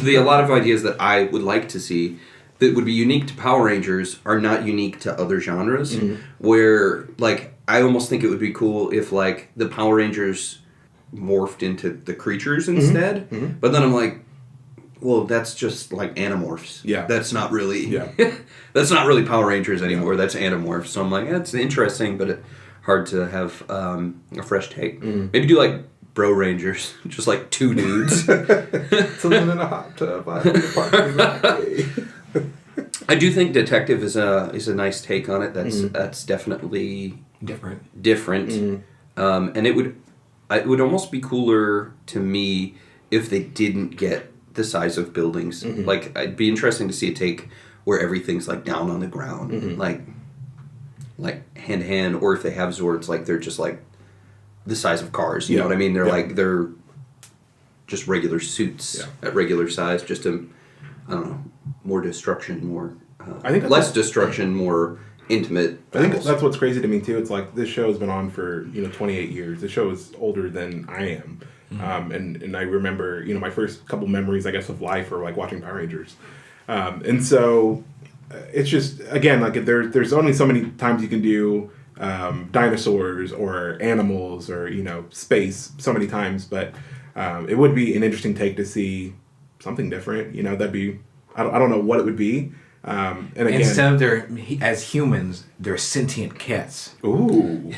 A lot of ideas that I would like to see that would be unique to Power Rangers are not unique to other genres. Where like I almost think it would be cool if like the Power Rangers morphed into the creatures instead. But then I'm like, well, that's just like Animorphs.
Yeah.
That's not really.
Yeah.
That's not really Power Rangers anymore. That's Animorphs. So I'm like, that's interesting, but hard to have a fresh take. Maybe do like Bro Rangers, just like two dudes.
Something in a hot tub.
I do think Detective is a nice take on it. That's definitely different. And it would almost be cooler to me if they didn't get the size of buildings. Like it'd be interesting to see a take where everything's like down on the ground, like hand to hand, or if they have Zords, like they're just like the size of cars. You know what I mean? They're just regular suits at regular size, just to, I don't know, more destruction, more
I think
less destruction, more intimate.
I think
battles.
that's what's crazy to me too. It's like this show has been on for 28 years. The show is older than I am, and I remember my first couple memories I guess of life were like watching Power Rangers, and so it's just again like there's only so many times you can do dinosaurs or animals or space so many times, but it would be an interesting take to see something different. That'd be I don't know what it would be. And again,
Instead of as humans, they're sentient cats.
ooh,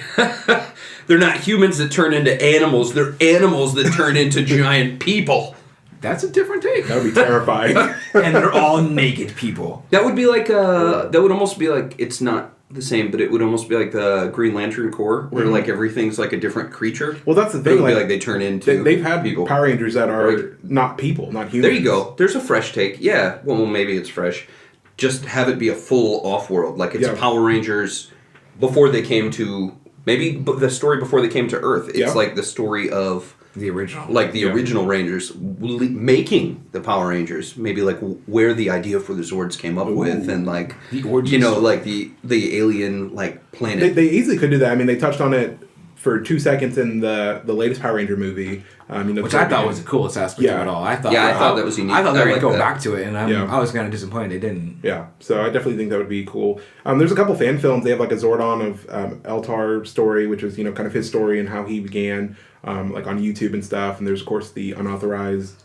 They're not humans that turn into animals. They're animals that turn into giant people.
That's a different take.
that would be terrifying.
And they're all naked people.
That would be like that would almost be like, it's not the same, but it would almost be like the Green Lantern Corps, where like everything's like a different creature.
Well, that's the
It
thing.
would be like they turn into
they've had
people.
Power Rangers that are
Right.
not people, not humans.
There you go. There's a fresh take. Yeah. Well, maybe it's fresh. Just have it be a full off-world. Like it's Power Rangers before they came to... Maybe the story before they came to Earth. It's like the story of...
The original.
Like the original Rangers making the Power Rangers. Maybe like where the idea for the Zords came up with. And like...
The origin story.
like the alien like planet.
They easily could do that. I mean, they touched on it for 2 seconds in the latest Power Ranger movie.
Which I thought was the coolest aspect of it all. I thought
that was unique.
I thought they
I
were
like
going to go
that.
back to it, and I was kind of disappointed they didn't.
Yeah, so I definitely think that would be cool. There's a couple fan films. They have like a Zordon of Eltar's story, which is kind of his story and how he began, like on YouTube and stuff. And there's of course the unauthorized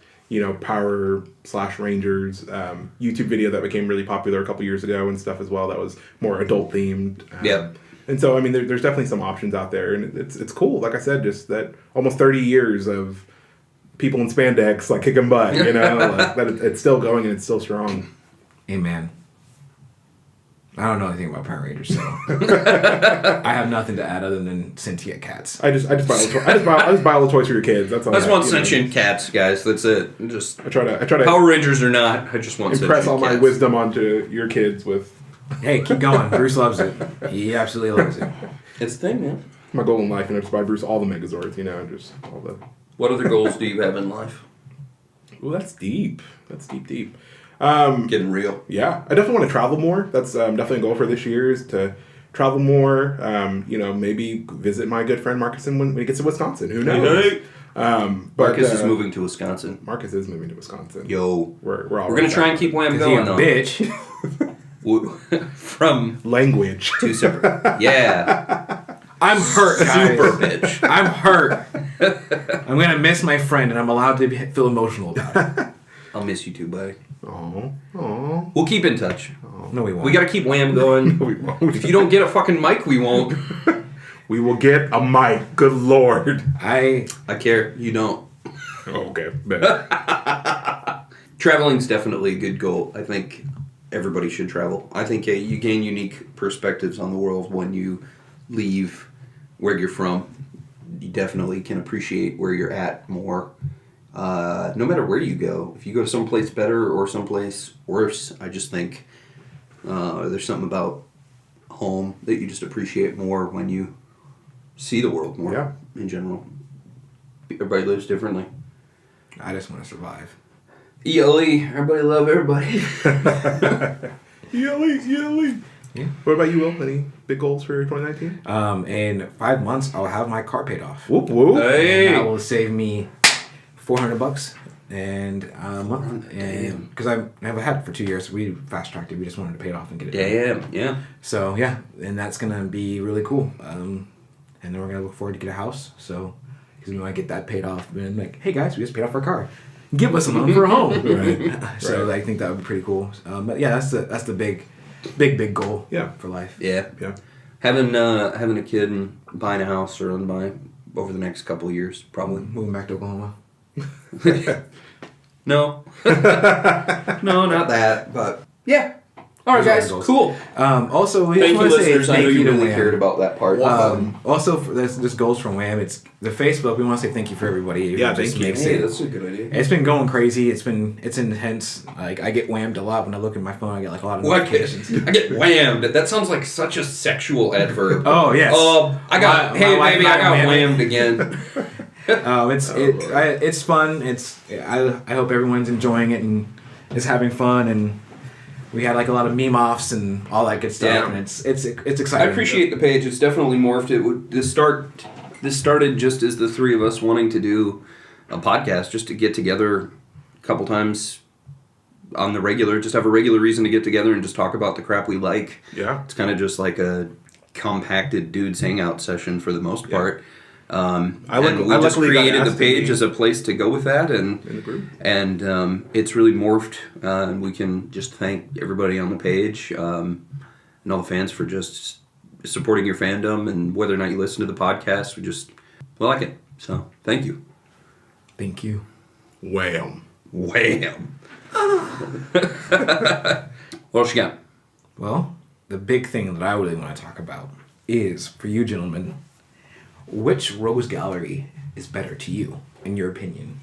Power / Rangers YouTube video that became really popular a couple years ago and stuff as well. That was more adult themed. And so I mean, there's definitely some options out there, and it's cool. Like I said, just that almost 30 years of people in spandex like kicking butt, like that it's still going and it's still strong.
Amen. I don't know anything about Power Rangers, so I have nothing to add other than sentient cats.
I just buy all the toys for your kids. That's all.
I just want sentient cats, guys. That's it. Just
I try to
Power Rangers or not. I just want
impress
sentient
all my
cats.
wisdom onto your kids with
Hey, keep going. Bruce loves it. He absolutely loves it.
It's the thing, man.
my goal in life, and I just buy Bruce all the Megazords. Just all the.
What other goals do you have in life?
Well, that's deep. That's deep.
Getting real.
Yeah, I definitely want to travel more. That's definitely a goal for this year is to travel more. Maybe visit my good friend Marcus when he gets to Wisconsin. Who knows?
Hey.
But,
Marcus is moving to Wisconsin.
Marcus is moving to Wisconsin.
Yo.
We're all
We're gonna try and keep Wham going though.
Bitch.
From
language.
two separate. Yeah.
I'm hurt, guys.
Super bitch.
I'm hurt. I'm gonna miss my friend, and I'm allowed to feel emotional about it.
I'll miss you too, buddy.
Oh.
We'll keep in touch.
No, we won't.
We gotta keep Wham going.
We won't.
If you don't get a fucking mic, we won't.
We will get a mic. Good lord.
I
care. You don't.
Oh, okay. Bet.
Traveling's definitely a good goal. I think everybody should travel. I think you gain unique perspectives on the world when you leave where you're from. You definitely can appreciate where you're at more. No matter where you go. If you go to someplace better or someplace worse, I just think there's something about home that you just appreciate more when you see the world more in general. Everybody lives differently.
just want to survive.
ELE, everybody love everybody.
ELE.
Yeah.
What about you, Will? Any big goals for 2019?
In 5 months, I'll have my car paid off.
Whoop whoop.
Hey.
And that will save me $400 and a month. And because I have had it for 2 years, we fast tracked it. We just wanted to pay it off and get it done.
Damn, yeah.
So yeah, and that's gonna be really cool. And then we're gonna look forward to get a house. So because we want to get that paid off, and like, hey guys, we just paid off our car. Give us a loan for a home.
Right.
So
Right.
I think that would be pretty cool. But yeah, that's the big goal.
Yeah.
For life.
Yeah.
Yeah.
Having a kid and buying a house or buying over the next couple of years, probably.
Moving back to Oklahoma.
No. No, not that, but yeah. All right,
Those are
guys.
the goals.
Cool.
Also, we
Thank
just
you,
want to say
listeners. I know
thank
you
you to
really
Wham.
cared about that part.
Also, for this goes from Wham. It's the Facebook. We want to say thank you for everybody.
Yeah,
It just
thank you.
makes
Hey,
it-
that's a good idea.
It's been going crazy. It's intense. Like I get whammed a lot when I look at my phone. I get like a lot of
What?
notifications.
I get whammed. That sounds like such a sexual adverb.
Oh yes.
I got.
My
Hey,
wife
baby,
and
I got
whammed.
whammed again.
It's fun. I hope everyone's enjoying it and is having fun, and we had like a lot of meme offs and all that good stuff,
Yeah.
and it's
I
exciting.
appreciate the page. It's definitely morphed. This started just as the three of us wanting to do a podcast, just to get together a couple times on the regular, just have a regular reason to get together and just talk about the crap we like.
Yeah.
It's kind of just like a compacted dudes hangout session for the most part. We just created the page as a place to go with that,
In the group.
and it's really morphed. And we can just thank everybody on the page and all the fans for just supporting your fandom, and whether or not you listen to the podcast, we like it. So thank you.
Thank you.
Wham.
Wham. What else you got?
Well, the big thing that I really want to talk about is for you gentlemen, which Rogues Gallery is better to you, in your opinion?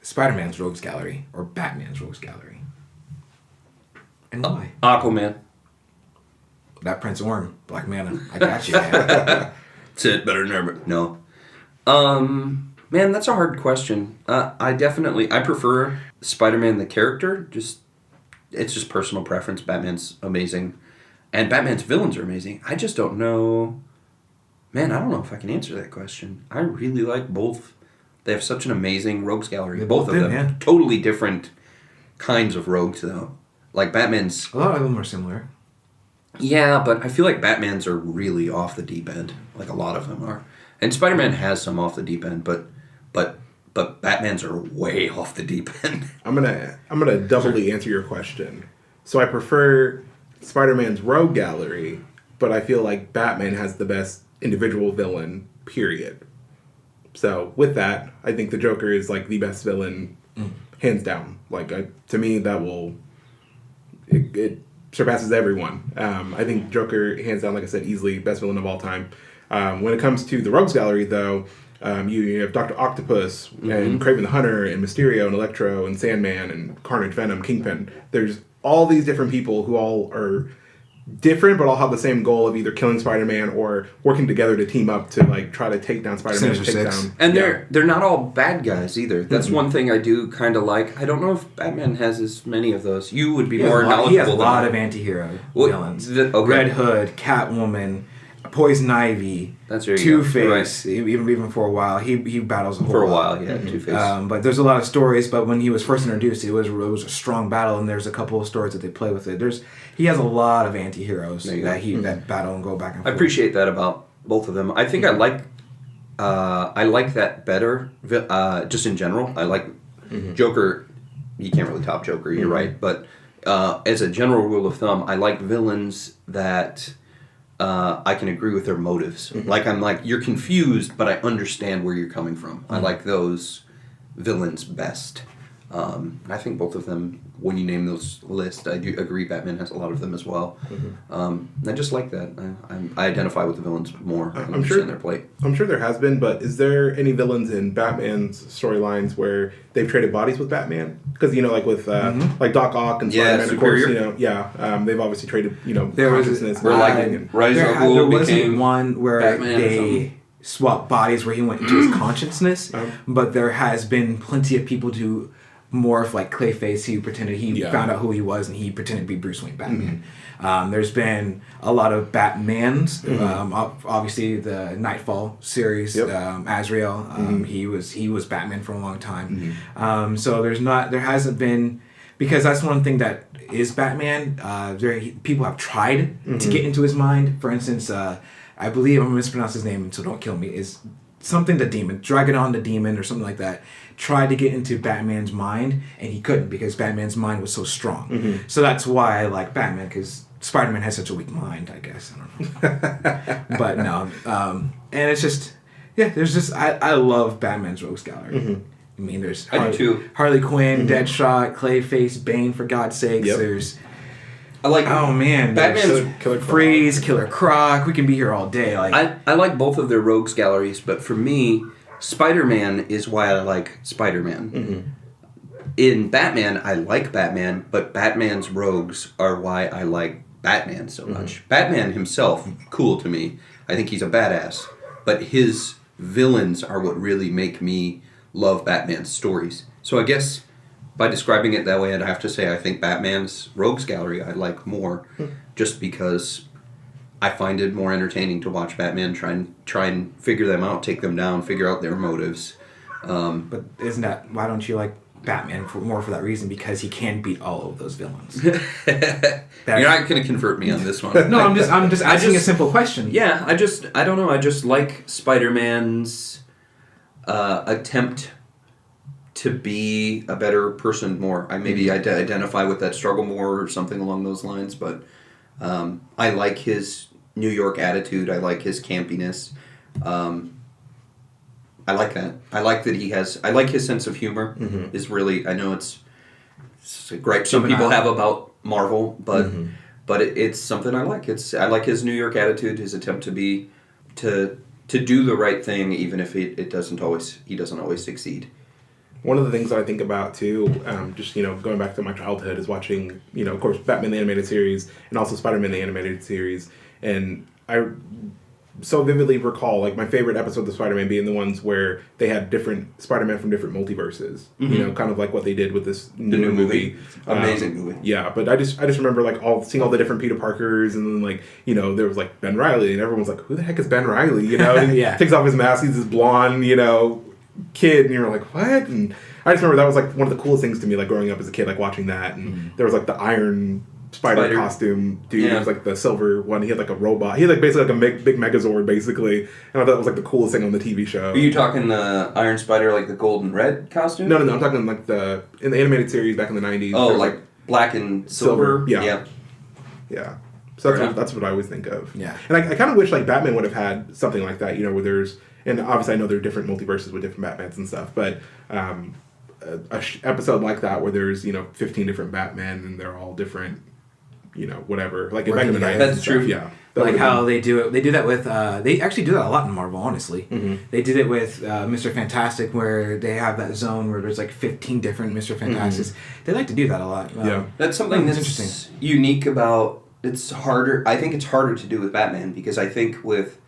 Spider-Man's Rogues Gallery or Batman's Rogues Gallery? And why?
Aquaman.
That Prince Orm, Black Mana. I got you, man.
That's it. Better never. No. Man, that's a hard question. I prefer Spider-Man the character. It's just personal preference. Batman's amazing, and Batman's villains are amazing. I just don't know. Man, I don't know if I can answer that question. I really like both. They have such an amazing rogues gallery.
They
Both
both
of
do,
them.
yeah.
Totally different kinds of rogues, though. Like Batman's.
A lot of them are similar.
Yeah, but I feel like Batman's are really off the deep end. Like a lot of them are. And Spider-Man has some off the deep end, but Batman's are way off the deep end.
I'm gonna doubly answer your question. So I prefer Spider-Man's Rogue Gallery, but I feel like Batman has the best individual villain, period. So with that, I think the Joker is like the best villain, hands down. Like to me, that will it surpasses everyone. I think Joker, hands down, like I said, easily best villain of all time. When it comes to the Rogues Gallery, though, you have Dr. Octopus and Kraven the Hunter and Mysterio and Electro and Sandman and Carnage, Venom, Kingpin. There's all these different people who all are different, but all have the same goal of either killing Spider-Man or working together to team up to like try to take down Spider-Man.
And they're not all bad guys either. That's one thing I do kind of like. I don't know if Batman has as many of those. You would be more knowledgeable.
He has a lot of anti-hero villains. Red Hood, Catwoman, Poison Ivy, Two-Face. Right. Even for a while, he battles a whole
for a
lot.
while. Yeah, Two-Face.
But there's a lot of stories. But when he was first introduced, it was a strong battle, and there's a couple of stories that they play with it. He has a lot of anti-heroes that battle and go back and forth.
I appreciate that about both of them. I think I like that better. Just in general, I like Joker. You can't really top Joker. You're right, but as a general rule of thumb, I like villains that. I can agree with their motives. I'm like, you're confused, but I understand where you're coming from. I like those villains best. I think both of them, when you name those lists, I do agree Batman has a lot of them as well. I just like that. I identify with the villains more.
I'm sure
their plate.
I'm sure there has been, but is there any villains in Batman's storylines where they've traded bodies with Batman? Because like with like Doc Ock and Spider-Man, of course, they've obviously traded consciousness.
There wasn't one where Batman they swapped bodies where he went into his consciousness, but there has been plenty of people to morph like Clayface. He pretended he found out who he was and he pretended to be Bruce Wayne Batman. There's been a lot of Batmans. Obviously the Nightfall series, Azrael. He was Batman for a long time. So there hasn't been, because that's one thing that is Batman. People have tried to get into his mind. For instance, I believe I'm gonna mispronounce his name, so don't kill me. Is something the Demon, Dragonon the Demon, or something like that, tried to get into Batman's mind, and he couldn't because Batman's mind was so strong. So that's why I like Batman, because Spider-Man has such a weak mind, I guess. I don't know. But no. And it's just, I love Batman's Rogues Gallery. I mean, there's Harley Quinn, Deadshot, Clayface, Bane, for God's sakes. There's...
I like.
Oh man,
Batman's
Freeze, Killer Croc. We can be here all day.
I like both of their rogues galleries, but for me, Spider-Man is why I like Spider-Man. In Batman, I like Batman, but Batman's rogues are why I like Batman so much. Batman himself, cool to me. I think he's a badass, but his villains are what really make me love Batman's stories. So I guess. By describing it that way, I'd have to say I think Batman's Rogues Gallery I like more, just because I find it more entertaining to watch Batman try and figure them out, take them down, figure out their motives.
But why don't you like Batman more for that reason? Because he can beat all of those villains. You're
not going to convert me on this one.
No, I'm just asking a simple question.
Yeah, I don't know. I just like Spider-Man's attempt to be a better person more. I maybe identify with that struggle more or something along those lines, but I like his New York attitude. I like his campiness. I like that. I like that I like his sense of humor is really, I know it's a gripe some people have about Marvel, but it's something I like. I like his New York attitude, his attempt to do the right thing, even if he doesn't always succeed.
One of the things that I think about too, just going back to my childhood, is watching of course Batman the Animated Series and also Spider-Man the Animated Series, and I so vividly recall like my favorite episodes of Spider-Man being the ones where they had different Spider-Man from different multiverses. Kind of like what they did with this new movie.
Amazing movie.
Yeah, but I just remember like seeing all the different Peter Parkers, and then like there was like Ben Reilly, and everyone's like, who the heck is Ben Reilly? And he takes off his mask, he's this blonde kid, and you're like, what? And I just remember that was like one of the coolest things to me, like growing up as a kid, like watching that. And there was like the Iron Spider costume dude. It was like the silver one. He had like a robot. He had like basically like a big Megazord basically. And I thought that was like the coolest thing on the TV show.
Are you talking the Iron Spider, like the gold and red costume?
No. I'm talking like in the animated series back in the 90s.
Oh, like black and silver?
Yeah. So that's what I always think of.
Yeah.
And I kind of wish like Batman would have had something like that, where there's, and obviously I know there are different multiverses with different Batmans and stuff, but episode like that where there's 15 different Batmen and they're all different whatever. Like
Working
back in the
together.
90s.
That's
and
true.
stuff, yeah.
Like how they do it. They do that with. They actually do that a lot in Marvel. Honestly, they did it with Mr. Fantastic, where they have that zone where there's like 15 different Mr. Fantastics. They like to do that a lot.
Yeah.
That's something that's
interesting.
unique about. It's harder. I think it's harder to do with Batman because I think with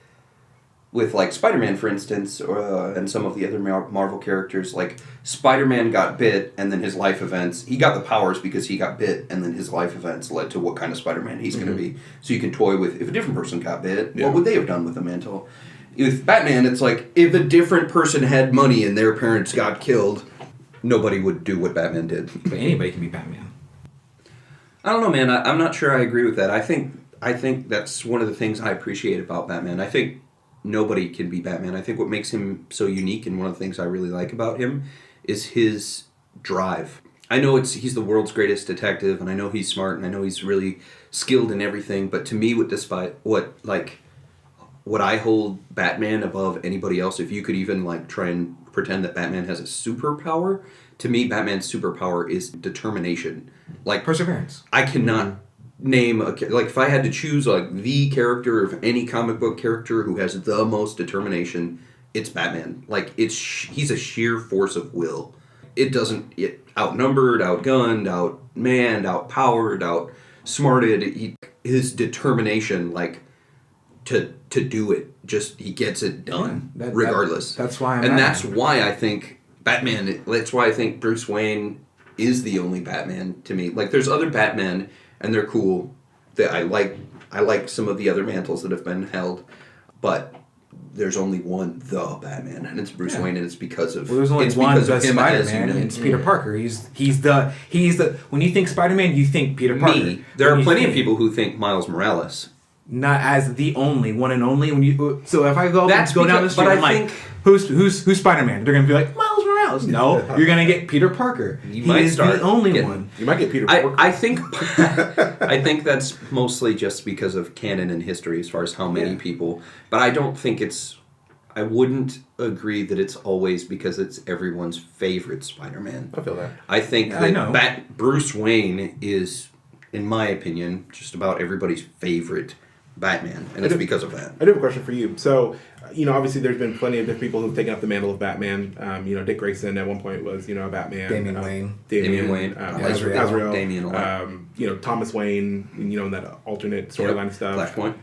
like Spider-Man, for instance, and some of the other Marvel characters, like Spider-Man got bit, and then his life events. He got the powers because he got bit, and then his life events led to what kind of Spider-Man he's going to be. So you can toy with if a different person got bit, what would they have done with the mantle? With Batman, it's like if a different person had money and their parents got killed, nobody would do what Batman did.
But anybody can be Batman.
I don't know, man. I'm not sure I agree with that. I think that's one of the things I appreciate about Batman. I think nobody can be Batman. I think what makes him so unique, and one of the things I really like about him, is his drive. I know he's the world's greatest detective, and I know he's smart, and I know he's really skilled in everything. But to me, what I hold Batman above anybody else, if you could even like try and pretend that Batman has a superpower, to me, Batman's superpower is determination. Like
Perseverance.
I cannot name if I had to choose like the character of any comic book character who has the most determination, it's Batman. Like he's a sheer force of will. It outnumbered, outgunned, outmanned, outpowered, outsmarted. His determination, like to do it, just he gets it done regardless.
That's why
that's why I think Batman. That's why I think Bruce Wayne is the only Batman to me. Like there's other Batmen. And they're cool. I like some of the other mantles that have been held, but there's only one the Batman, and it's Bruce Wayne, and it's because of
there's only one the Spider-Man, and it's Peter Parker. He's the when you think Spider-Man, you think Peter Parker.
There are plenty of people who think Miles Morales.
Not as the only one and only. So if I go down the street, I'm like, who's Spider-Man? They're gonna be like Miles Morales. No, you're gonna get Peter Parker. He is the only one.
You might get Peter Parker.
I think that's mostly just because of canon and history, as far as how many people. But I don't think I wouldn't agree that it's always because it's everyone's favorite Spider-Man.
I feel that.
I think that Bruce Wayne is, in my opinion, just about everybody's favorite Batman, and it's because of that.
I do have a question for you. So, obviously there's been plenty of different people who've taken up the mantle of Batman. Dick Grayson at one point was, a Batman.
Damian Wayne.
Damian Wayne.
Azrael.
Damian a lot.
Thomas Wayne, in that alternate storyline stuff.
Flashpoint.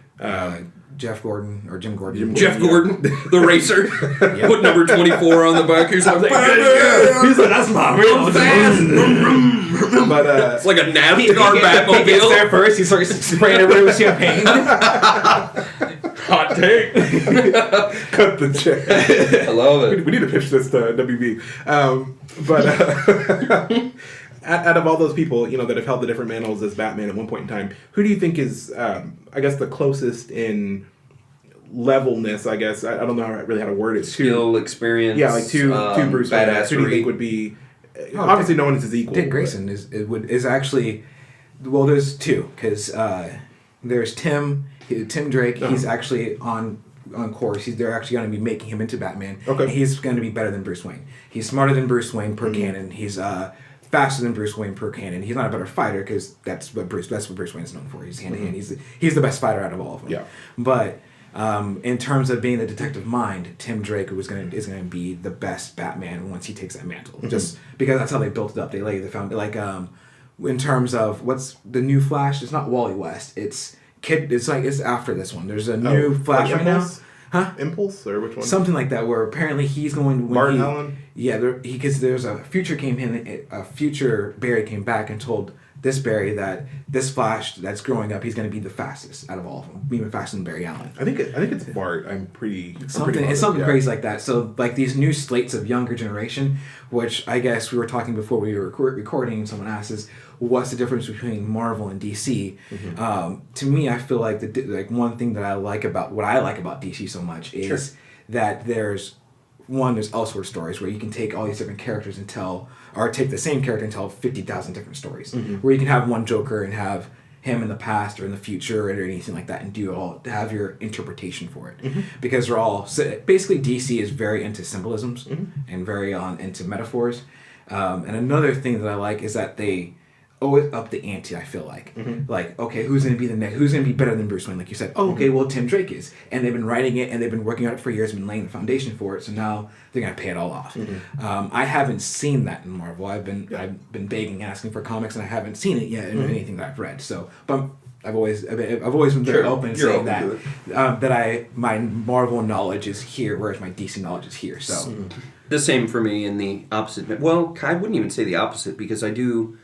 Jeff Gordon or Jim Gordon.
Jeff Gordon, the racer. Put number 24 on the back. He's like,
he's like, that's not real fast.
But
it's like a NASCAR Batmobile.
He gets there first. He starts spraying everybody with champagne.
Hot take.
Cut the check.
I love it.
We need to pitch this to WB. Out of all those people, that have held the different mantles as Batman at one point in time, who do you think is, I guess, the closest in levelness? I guess I don't know really how to word it.
Skill, experience.
Yeah, like to Bruce Wayne. Who do you think would be? Obviously, no one is his equal.
Dick Grayson is actually. Well, there's two because there's Tim Drake. Uh-huh. He's actually on course. They're actually going to be making him into Batman. Okay. And he's going to be better than Bruce Wayne. He's smarter than Bruce Wayne per canon. He's faster than Bruce Wayne per canon. He's not a better fighter because that's what Bruce Wayne is known for. He's hand to hand. He's the best fighter out of all of them. Yeah. But in terms of being the detective mind, Tim Drake is going to be the best Batman once he takes that mantle. Mm-hmm. Just because that's how they built it up. They lay the foundation. In terms of what's the new Flash, it's not Wally West. It's after this one. There's a new Flash right now. Huh?
Impulse or which one?
Something like that. Where apparently he's going.
Martin Allen.
Yeah, because there's a future Barry came back and told this Barry that this Flash that's growing up, he's going to be the fastest out of all of them, even faster than Barry Allen.
I think it's Bart. It's
something crazy like that. So like these new slates of younger generation, which I guess we were talking before we were recording, and someone asked us, what's the difference between Marvel and DC? Mm-hmm. To me, I feel like one thing that I like about DC so much is that there's Elseworld stories where you can take all these different characters and take the same character and tell 50,000 different stories. Mm-hmm. Where you can have one Joker and have him in the past or in the future or anything like that and have your interpretation for it. Mm-hmm. Because basically DC is very into symbolisms and very into metaphors. And another thing that I like is that they always up the ante. I feel like, like, okay, who's gonna be the next? Who's gonna be better than Bruce Wayne? Like you said, oh, okay, well, Tim Drake is, and they've been writing it and they've been working on it for years, been laying the foundation for it. So now they're gonna pay it all off. I haven't seen that in Marvel. I've been begging, asking for comics, and I haven't seen it yet in anything that I've read. So, but I've always been very open saying that my Marvel knowledge is here, whereas my DC knowledge is here. So
the same for me in the opposite. Well, I wouldn't even say the opposite because I do.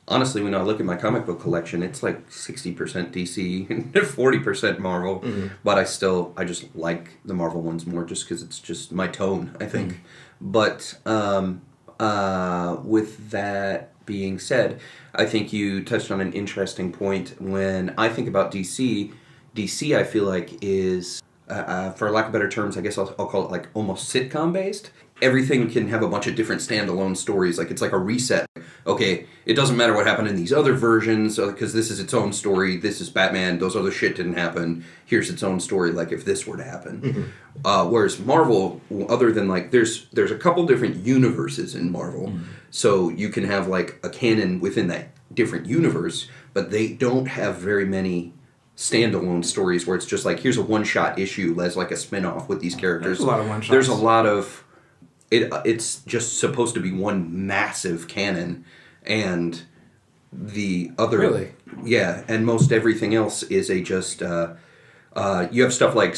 Honestly, when I look at my comic book collection, it's like 60% DC and 40% Marvel. But I just like the Marvel ones more just because it's just my tone, I think. But with that being said, I think you touched on an interesting point. When I think about DC I feel like is, for lack of better terms, I guess I'll call it like almost sitcom based. Everything can have a bunch of different standalone stories. Like it's like a reset. Okay, it doesn't matter what happened in these other versions because this is its own story. This is Batman. Those other shit didn't happen. Here's its own story. Like if this were to happen, whereas Marvel, other than like there's a couple different universes in Marvel, so you can have like a canon within that different universe, but they don't have very many standalone stories where it's just like here's a one-shot issue as like a spin-off with these characters.
There's a lot of one-shots.
There's a lot of it's just supposed to be one massive canon, and the other and most everything else is a just you have stuff like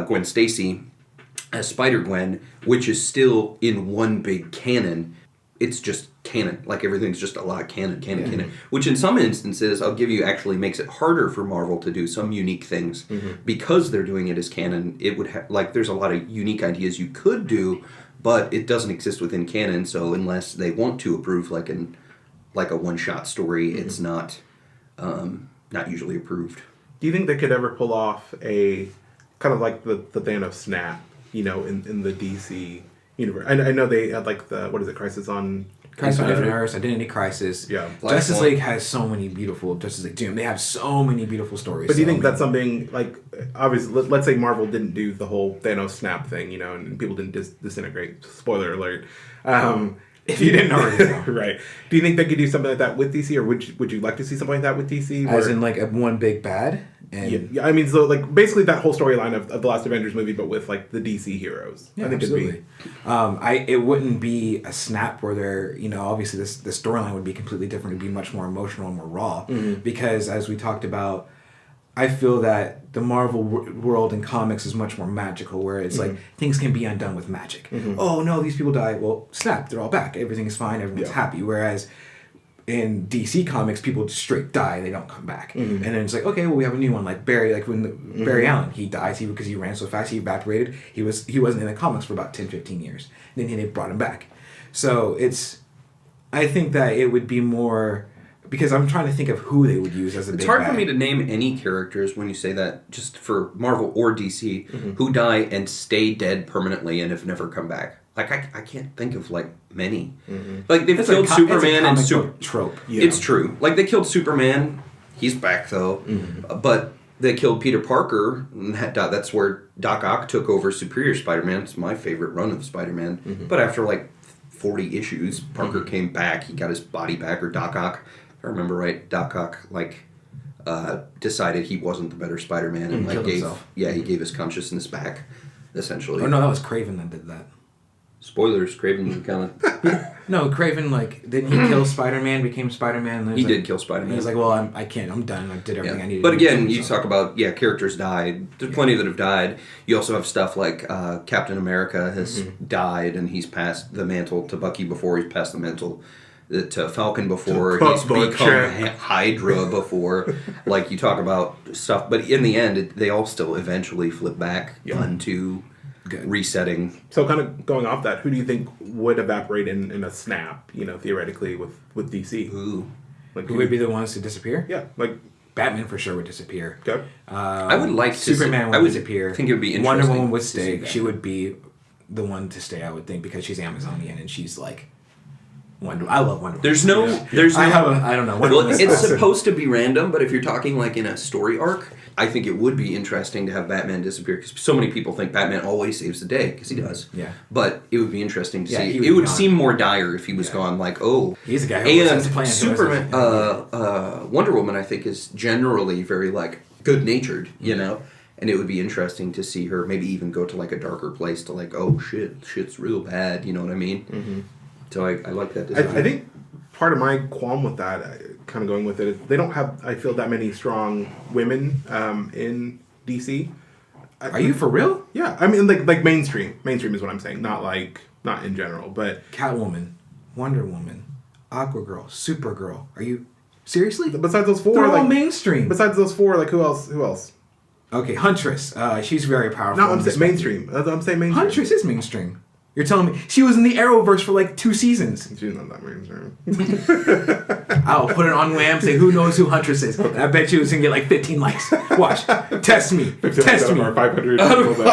Gwen Stacy as Spider-Gwen, which is still in one big canon. It's just canon. Like everything's just a lot of canon. Which in some instances, I'll give you, actually makes it harder for Marvel to do some unique things because they're doing it as canon. It would there's a lot of unique ideas you could do, but it doesn't exist within canon. So unless they want to approve like a one-shot story, it's not usually approved.
Do you think they could ever pull off a kind of like the Thanos snap, in the DC universe? I know they had like Crisis on
Infinite Earths, Identity Crisis.
Yeah.
Justice League has so many beautiful Justice League Doom. They have so many beautiful stories.
But do you think that's something like, obviously, let's say Marvel didn't do the whole Thanos snap thing, and people didn't disintegrate. Spoiler alert.
If you didn't already know.
Right. Do you think they could do something like that with DC, or would you like to see something like that with DC?
As in like a one big bad? And
yeah, I mean, so like basically that whole storyline of the last Avengers movie, but with like the DC heroes.
Yeah,
I think
absolutely. It wouldn't be a snap where they're, obviously the storyline would be completely different. It'd be much more emotional and more raw. Because as we talked about, I feel that the Marvel world in comics is much more magical, where it's like things can be undone with magic. Oh no, these people die. Well, snap, they're all back. Everything is fine. Everyone's happy. Whereas in DC Comics, people just straight die. They don't come back. And then it's like, okay, well, we have a new one, like Barry. Like when Barry Allen, he dies because he ran so fast, he evaporated. He wasn't in the comics for about 10, 15 years. And then they brought him back. So I think that it would be more, because I'm trying to think of who they would use as a big
It's hard
bad.
for me to name any characters when you say that, just for Marvel or DC, who die and stay dead permanently and have never come back. Like, I can't think of, like, many. Like, they've killed Superman and
trope.
Yeah.
It's true. Like, they killed Superman. He's back, though. But they killed Peter Parker. And that's where Doc Ock took over Superior Spider-Man. It's my favorite run of Spider-Man. But after, like, 40 issues, Parker came back. He got his body back. Or Doc Ock, if I remember right, Doc Ock, like, decided he wasn't the better Spider-Man. And, like, he gave his consciousness back, essentially.
Oh, no, that was Kraven that did that.
Spoilers, Kraven kind of...
No, Kraven, like, didn't he kill Spider-Man, became Spider-Man?
He did kill Spider-Man.
He was like, well, I can't, I'm done, I did everything I needed
but
to do.
But again, you talk about, characters died. There's plenty that have died. You also have stuff like Captain America has died, and he's passed the mantle to Bucky before, he's passed the mantle to Falcon before, he's become Hydra before. Like, you talk about stuff, but in the end, they all still eventually flip back onto... resetting.
So kind of going off that, who do you think would evaporate in a snap, theoretically with DC?
Ooh.
Like,
who would be the ones to disappear?
Yeah, like...
Batman for sure would disappear.
Okay.
I would like to
Superman would disappear.
I think it would be interesting.
Wonder Woman would stay. She would be the one to stay, I would think, because she's Amazonian and she's like I love Wonder Woman.
There's no.
I don't know. Wonder
Well,
Woman's
it's
awesome.
supposed to be random, but if you're talking like in a story arc, I think it would be interesting to have Batman disappear because so many people think Batman always saves the day because he does.
Yeah.
But it would be interesting to
Yeah,
see.
he would
It would
be gone.
seem more dire if he was gone. Like, oh,
He's a guy who always has a plan.
Superman, Wonder Woman, I think, is generally very like good natured. You know. And it would be interesting to see her maybe even go to like a darker place to like, oh shit's real bad, you know what I mean? Mm-hmm. So I like that design.
I think part of my qualm with that, kind of going with it, is they don't have, I feel, that many strong women in DC.
Are you for real?
Yeah, I mean, like mainstream. Mainstream is what I'm saying, not in general, but...
Catwoman, Wonder Woman, Aquagirl, Supergirl. Are you... Seriously?
Besides those four,
They're all
like...
mainstream.
Besides those four, like, who else?
Okay, Huntress. She's very powerful.
No, I'm saying mainstream. I'm saying mainstream.
Huntress is mainstream. You're telling me she was in the Arrowverse for like 2 seasons.
She's not that mainstream.
I'll put it on Wham. Say who knows who Huntress is. And I bet you it's gonna get like 15 likes. Watch. Test me. Test me.
500 people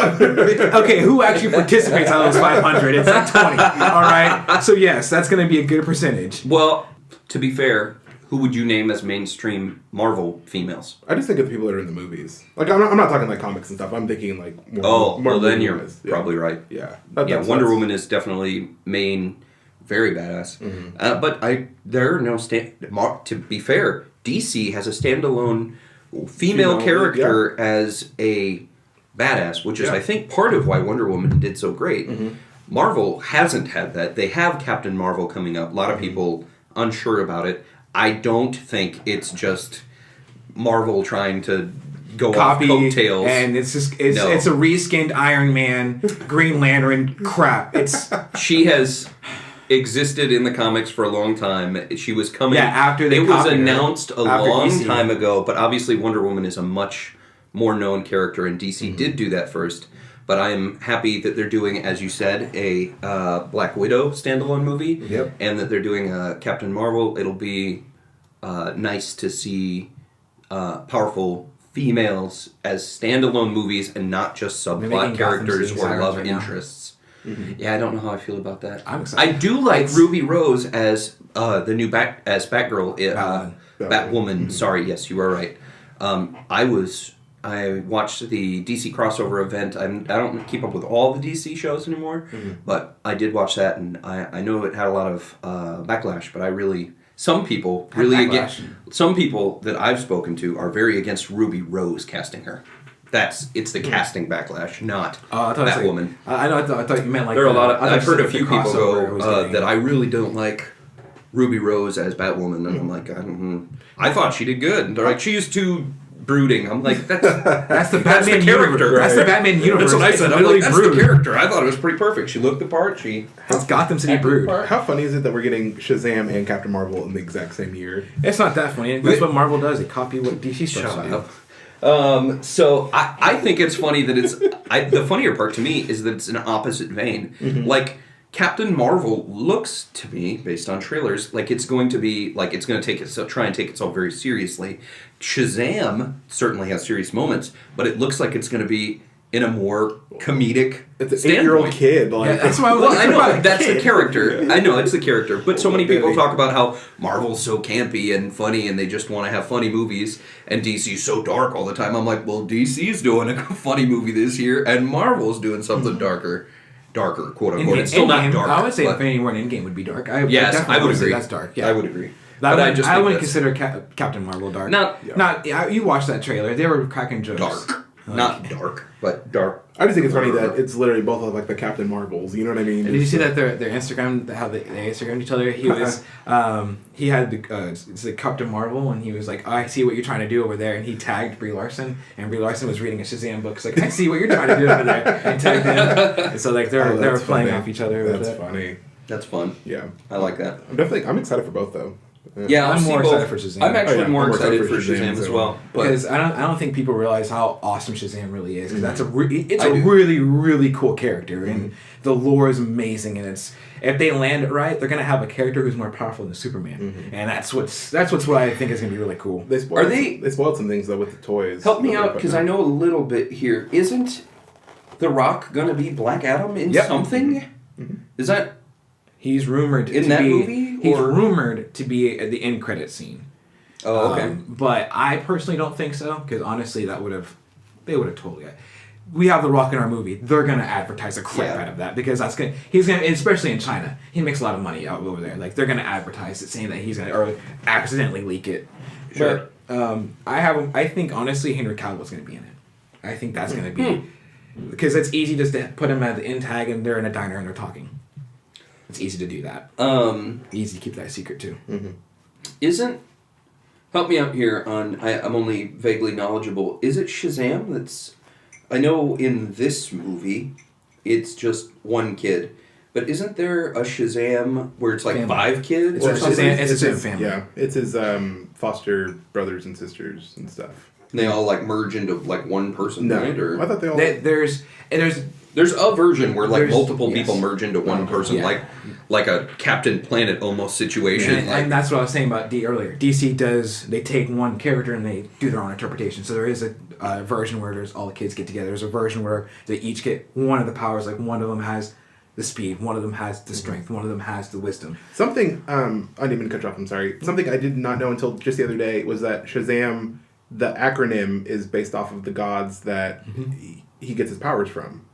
Okay, who actually participates out of those 500? It's like 20. All right. So yes, that's gonna be a good percentage.
Well, to be fair, who would you name as mainstream Marvel females?
I just think of the people that are in the movies. Like, I'm not talking like comics and stuff. I'm thinking like more.
Well, then you're
movie-wise.
probably right.
Yeah.
Wonder Woman is definitely main, very badass.
Mm-hmm.
But there are no to be fair, DC has a standalone female character as a badass, which is I think part of why Wonder Woman did so great.
Mm-hmm.
Marvel hasn't had that. They have Captain Marvel coming up. A lot of people unsure about it. I don't think it's just Marvel trying to go
Copy,
off coattails.
and it's a reskinned Iron Man, Green Lantern crap.
She has existed in the comics for a long time. She was coming.
Yeah, after they
it was
copied her.
announced a
After
long
DC.
time ago, but obviously Wonder Woman is a much more known character, and DC did do that first. But I am happy that they're doing, as you said, a Black Widow standalone movie.
Yep.
And that they're doing Captain Marvel. It'll be nice to see powerful females as standalone movies and not just
Making
subplot
Gotham
characters
City
or
Sirens
love
right now.
interests. Yeah, I don't know how I feel about that.
I'm excited.
I do like Ruby Rose as the new Batgirl, Batwoman. Sorry, yes, you are right. I watched the DC crossover event. I don't keep up with all the DC shows anymore, but I did watch that, and I know it had a lot of backlash. But some people that I've spoken to are very against Ruby Rose casting her. It's the casting backlash, not Batwoman.
I thought you meant like
There are a lot of. I've heard a
the
few people
crossover was
go
getting-
that I really don't like Ruby Rose as Batwoman, and I'm like, I thought she did good. And they're like, she's too brooding. I'm like, that's
That's the
that's
Batman
the character.
universe. That's the Batman universe.
That's what I
It's
said. I'm
literally
like, that's
brood.
the character. I thought it was pretty perfect. She looked the part.
It's Gotham City Brood.
How funny is it that we're getting Shazam and Captain Marvel in the exact same year?
It's not that funny. That's what Marvel does. They copy what DC starts
Shut
to do.
up. So I think it's funny that the funnier part to me is that it's an opposite vein. Like Captain Marvel looks to me, based on trailers, like it's going to be like it's going to try and take itself very seriously. Shazam certainly has serious moments, but it looks like it's going to be in a more comedic
It's an 8-year-old kid. Like,
Yeah, that's why I was
Well,
like,
I know
about
that's
kid.
the character. I know it's the character, but so many people
Billy.
talk about how Marvel's so campy and funny, and they just want to have funny movies, and DC's so dark all the time. I'm like, well, DC's doing a funny movie this year, and Marvel's doing something darker, quote unquote. It's still not
Endgame,
dark.
I would say
but-
Infinity War and Endgame would be dark.
Yes,
definitely
I would
say
agree.
That's dark. Yeah,
I would agree.
But
I just
I
think
wouldn't
that's
consider Captain Marvel dark.
Not
you watched that trailer. They were cracking jokes.
dark, not dark, but dark.
I just think it's funny that it's literally both of like the Captain Marvels. You know what I mean?
Did you see that their Instagram, how they Instagrammed each other? He was he had it's like Captain Marvel, and he was like, I see what you're trying to do over there, and he tagged Brie Larson, and Brie Larson was reading a Shazam book. It's like, I see what you're trying to do over there, and tagged him. And so like they were
that's
playing
funny.
off each other.
That's
with it.
funny.
That's fun.
Yeah,
I like that.
I'm excited for both though.
Yeah,
I'm
I'll
more
see
excited
both.
for Shazam.
I'm actually
Oh, yeah.
more
I'm more
excited
excited
for
for
Shazam
Shazam
as
as
well. But
Because I don't think people realize how awesome Shazam really is. Because that's it's
I
a
do.
really really cool character, and the lore is amazing. And it's if they land it right, they're gonna have a character who's more powerful than Superman, and that's what I think is gonna be really cool.
They spoiled.
they-
They spoiled some things though with the toys.
help me
that they're
out because I
putting
know a little bit here. Isn't The Rock gonna be Black Adam in
Yep.
something? Is that
He's rumored
in
to
that
be,
movie?
He's
or
rumored to be at the end credit scene.
oh, okay.
But I personally don't think so, because honestly, they would have totally. We have The Rock in our movie. They're gonna advertise the crap out of that because he's gonna, especially in China, he makes a lot of money out over there. Like they're gonna advertise it, saying that he's gonna or accidentally leak it.
Sure.
But I think honestly, Henry Cavill's gonna be in it. I think that's gonna be because it's easy just to put him at the end tag and they're in a diner and they're talking. It's easy to do that. Easy to keep that secret too.
Isn't help me out here on I'm only vaguely knowledgeable. Is it Shazam that's I know in this movie it's just one kid, but isn't there a Shazam where it's like
Family.
5 kids?
It's
or
a
something?
Shazam- it's
It's
a
his
family.
Yeah, it's his foster brothers and sisters and stuff.
And they all like merge into like one person,
No,
right? Or
I thought they all.
There's
there's a version where like
There's-
multiple
yes.
people merge into one person,
Yeah.
like a Captain Planet almost situation.
and that's what I was saying about D earlier. DC they take one character and they do their own interpretation. So there is a version where there's all the kids get together. There's a version where they each get one of the powers. Like one of them has the speed, one of them has the strength, one of them has the wisdom.
Something I didn't mean to cut you off. I'm sorry. Something I did not know until just the other day was that Shazam, the acronym, is based off of the gods that he gets his powers from.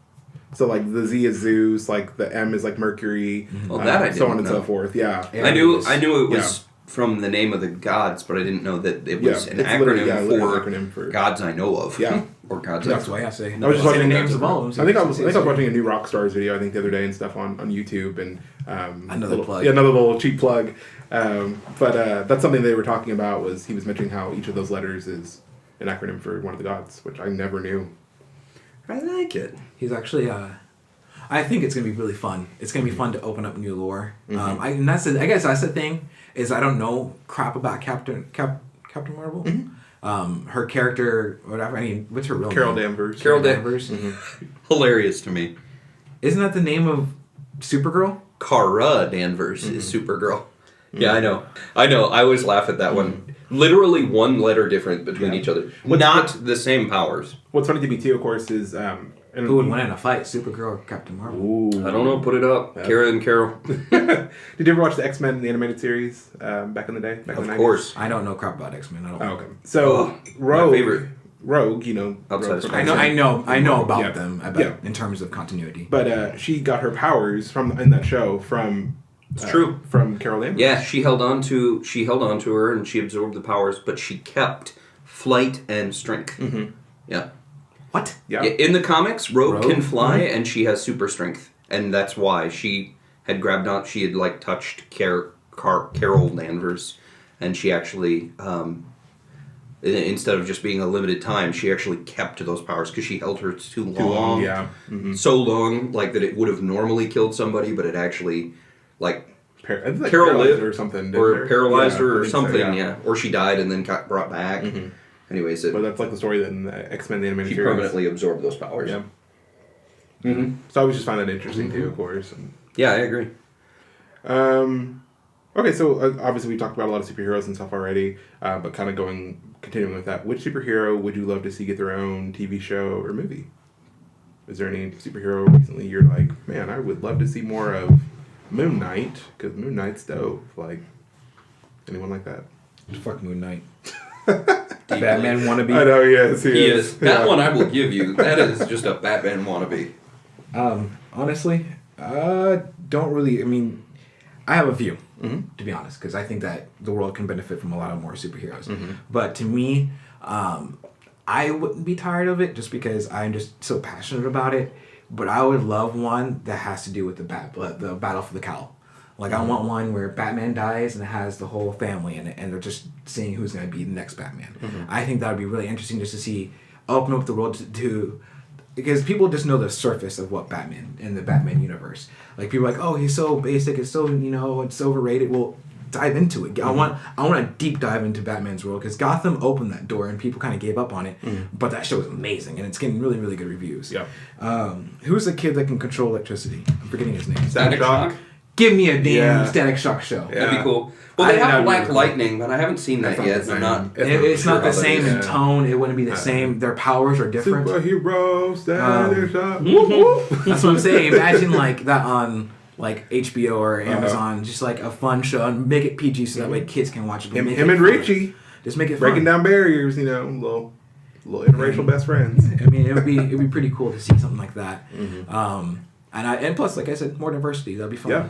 So like the Z is Zeus, like the M is like Mercury,
Well, that I
so on
didn't
and
know.
so forth. Yeah.
I knew it was
Yeah.
from the name of the gods, but I didn't know that it was
Yeah,
an
it's literally-
acronym,
yeah, literally
for
an acronym for-
gods I know of.
Yeah.
or gods.
That's why I say.
I was just
say
watching
the names of all of them. so
I think I
you
was
can see
watching
it.
a new Rockstars video I think the other day and stuff on YouTube and
Another
little,
plug.
Yeah, another little cheap plug. But that's something they were talking about was he was mentioning how each of those letters is an acronym for one of the gods, which I never knew.
I like it.
He's actually. I think it's gonna be really fun. It's gonna be fun to open up new lore. I guess that's the thing is I don't know crap about Captain Marvel. Her character, whatever. I mean, what's her real
Carol
name?
Danvers.
Carol
Danvers.
Hilarious to me.
Isn't that the name of Supergirl?
Kara Danvers is Supergirl. Yeah, I know. I always laugh at that one. Literally one letter different between each other. Not the same powers.
What's funny to me too, of course, is
Who would win in a fight, Supergirl or Captain Marvel?
Ooh.
I don't know. Put it up. Kara and Carol.
Did you ever watch the X-Men the animated series back in the day? Back in the
Of
90s?
course.
I don't know crap about X-Men. I don't.
Oh, okay. So
my
Rogue,
favorite.
Rogue, you know,
Outside
Rogue
of
from
Spider-Man.
I know about
Yeah.
them
Yeah.
in terms of continuity.
But she got her powers in that show from.
It's true.
From Carol Danvers.
Yeah, she held on to her and she absorbed the powers, but she kept flight and strength. Yeah.
What?
Yeah.
In the comics, Rogue can
Rogue?
fly and she has super strength, and that's why she had grabbed on. She had like touched Carol Danvers, and she actually, instead of just being a limited time, she actually kept those powers because she held her too long.
Yeah.
So long, like that it would have normally killed somebody, but it actually, like.
I think that
Carol
paralyzed
lived
her or something.
Or paralyzed her
I
or
think so,
something, yeah. Or she died and then got brought back. Anyways,
But that's like the story that in the X-Men the animated
she
series.
permanently absorbed those powers.
Yeah. So I was just find that interesting too, of course. And,
Yeah, I agree.
okay, so obviously we talked about a lot of superheroes and stuff already, but kind of continuing with that, which superhero would you love to see get their own TV show or movie? Is there any superhero recently you're like, man, I would love to see more of Moon Knight, because Moon Knight's dope. Like, anyone like that?
Fuck Moon Knight. Batman wannabe.
I know, yes,
He is. That
Yeah.
one I will give you. That is just a Batman wannabe.
Honestly, don't really. I mean, I have a few, to be honest, because I think that the world can benefit from a lot of more superheroes. But to me, I wouldn't be tired of it just because I'm just so passionate about it. But I would love one that has to do with the battle for the cowl. Like I want one where Batman dies and it has the whole family in it, and they're just seeing who's going to be the next Batman. I think that would be really interesting just to see open up the world to because people just know the surface of what Batman in the Batman universe. Like people are like, oh, he's so basic, it's so it's overrated. Well, dive into it. I want to deep dive into Batman's world because Gotham opened that door and people kind of gave up on it, but that show is amazing and it's getting really really good reviews.
Yeah.
Who's the kid that can control electricity? I'm forgetting his name.
Static Shock?
Give me a damn
Yeah.
Static Shock show.
Yeah.
That'd be cool. Well,
I
they
think
have
that'd be
Black
really cool.
Lightning, but I haven't seen that
It's not
yet.
the
I'm
same.
not.
It's not the
sure how that
same
is.
in tone. It wouldn't be the same. Their powers are different.
Superhero Static Shock.
That's what I'm saying. Imagine like that on like HBO or Amazon, just like a fun show, and make it PG so that way kids can watch it.
Him and Richie
just make it
breaking
fun.
down barriers. Little interracial best friends.
I mean, it'd be pretty cool to see something like that. And plus, like I said, more diversity. That'd be fun.
Yeah,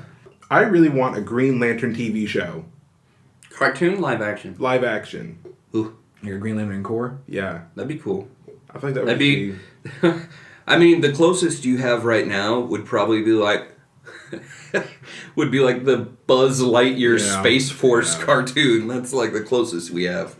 I really want a Green Lantern TV show,
Cartoon, live action.
live action.
Ooh,
Your Green Lantern Corps.
Yeah,
that'd be cool.
I think that would
That'd be. I mean, the closest you have right now would probably be like. would be like the Buzz Lightyear Space Force cartoon. That's like the closest we have.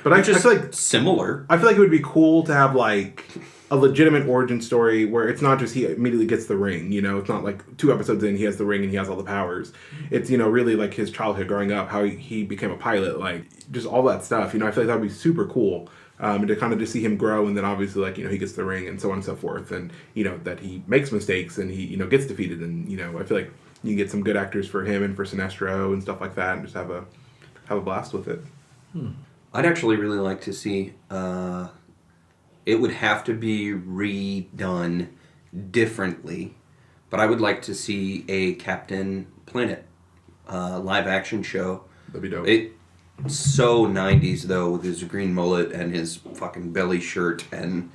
But I feel like
similar.
I feel like it would be cool to have like a legitimate origin story where it's not just he immediately gets the ring. It's not like 2 episodes in he has the ring and he has all the powers. It's really like his childhood growing up, how he became a pilot, like just all that stuff. I feel like that would be super cool. To kind of just see him grow, and then obviously like he gets the ring and so on and so forth, and that he makes mistakes and he gets defeated, and I feel like you can get some good actors for him and for Sinestro and stuff like that, and just have a blast with it.
I'd actually really like to see. It would have to be redone differently, but I would like to see a Captain Planet live action show.
That'd be dope.
So 90s though, with his green mullet and his fucking belly shirt and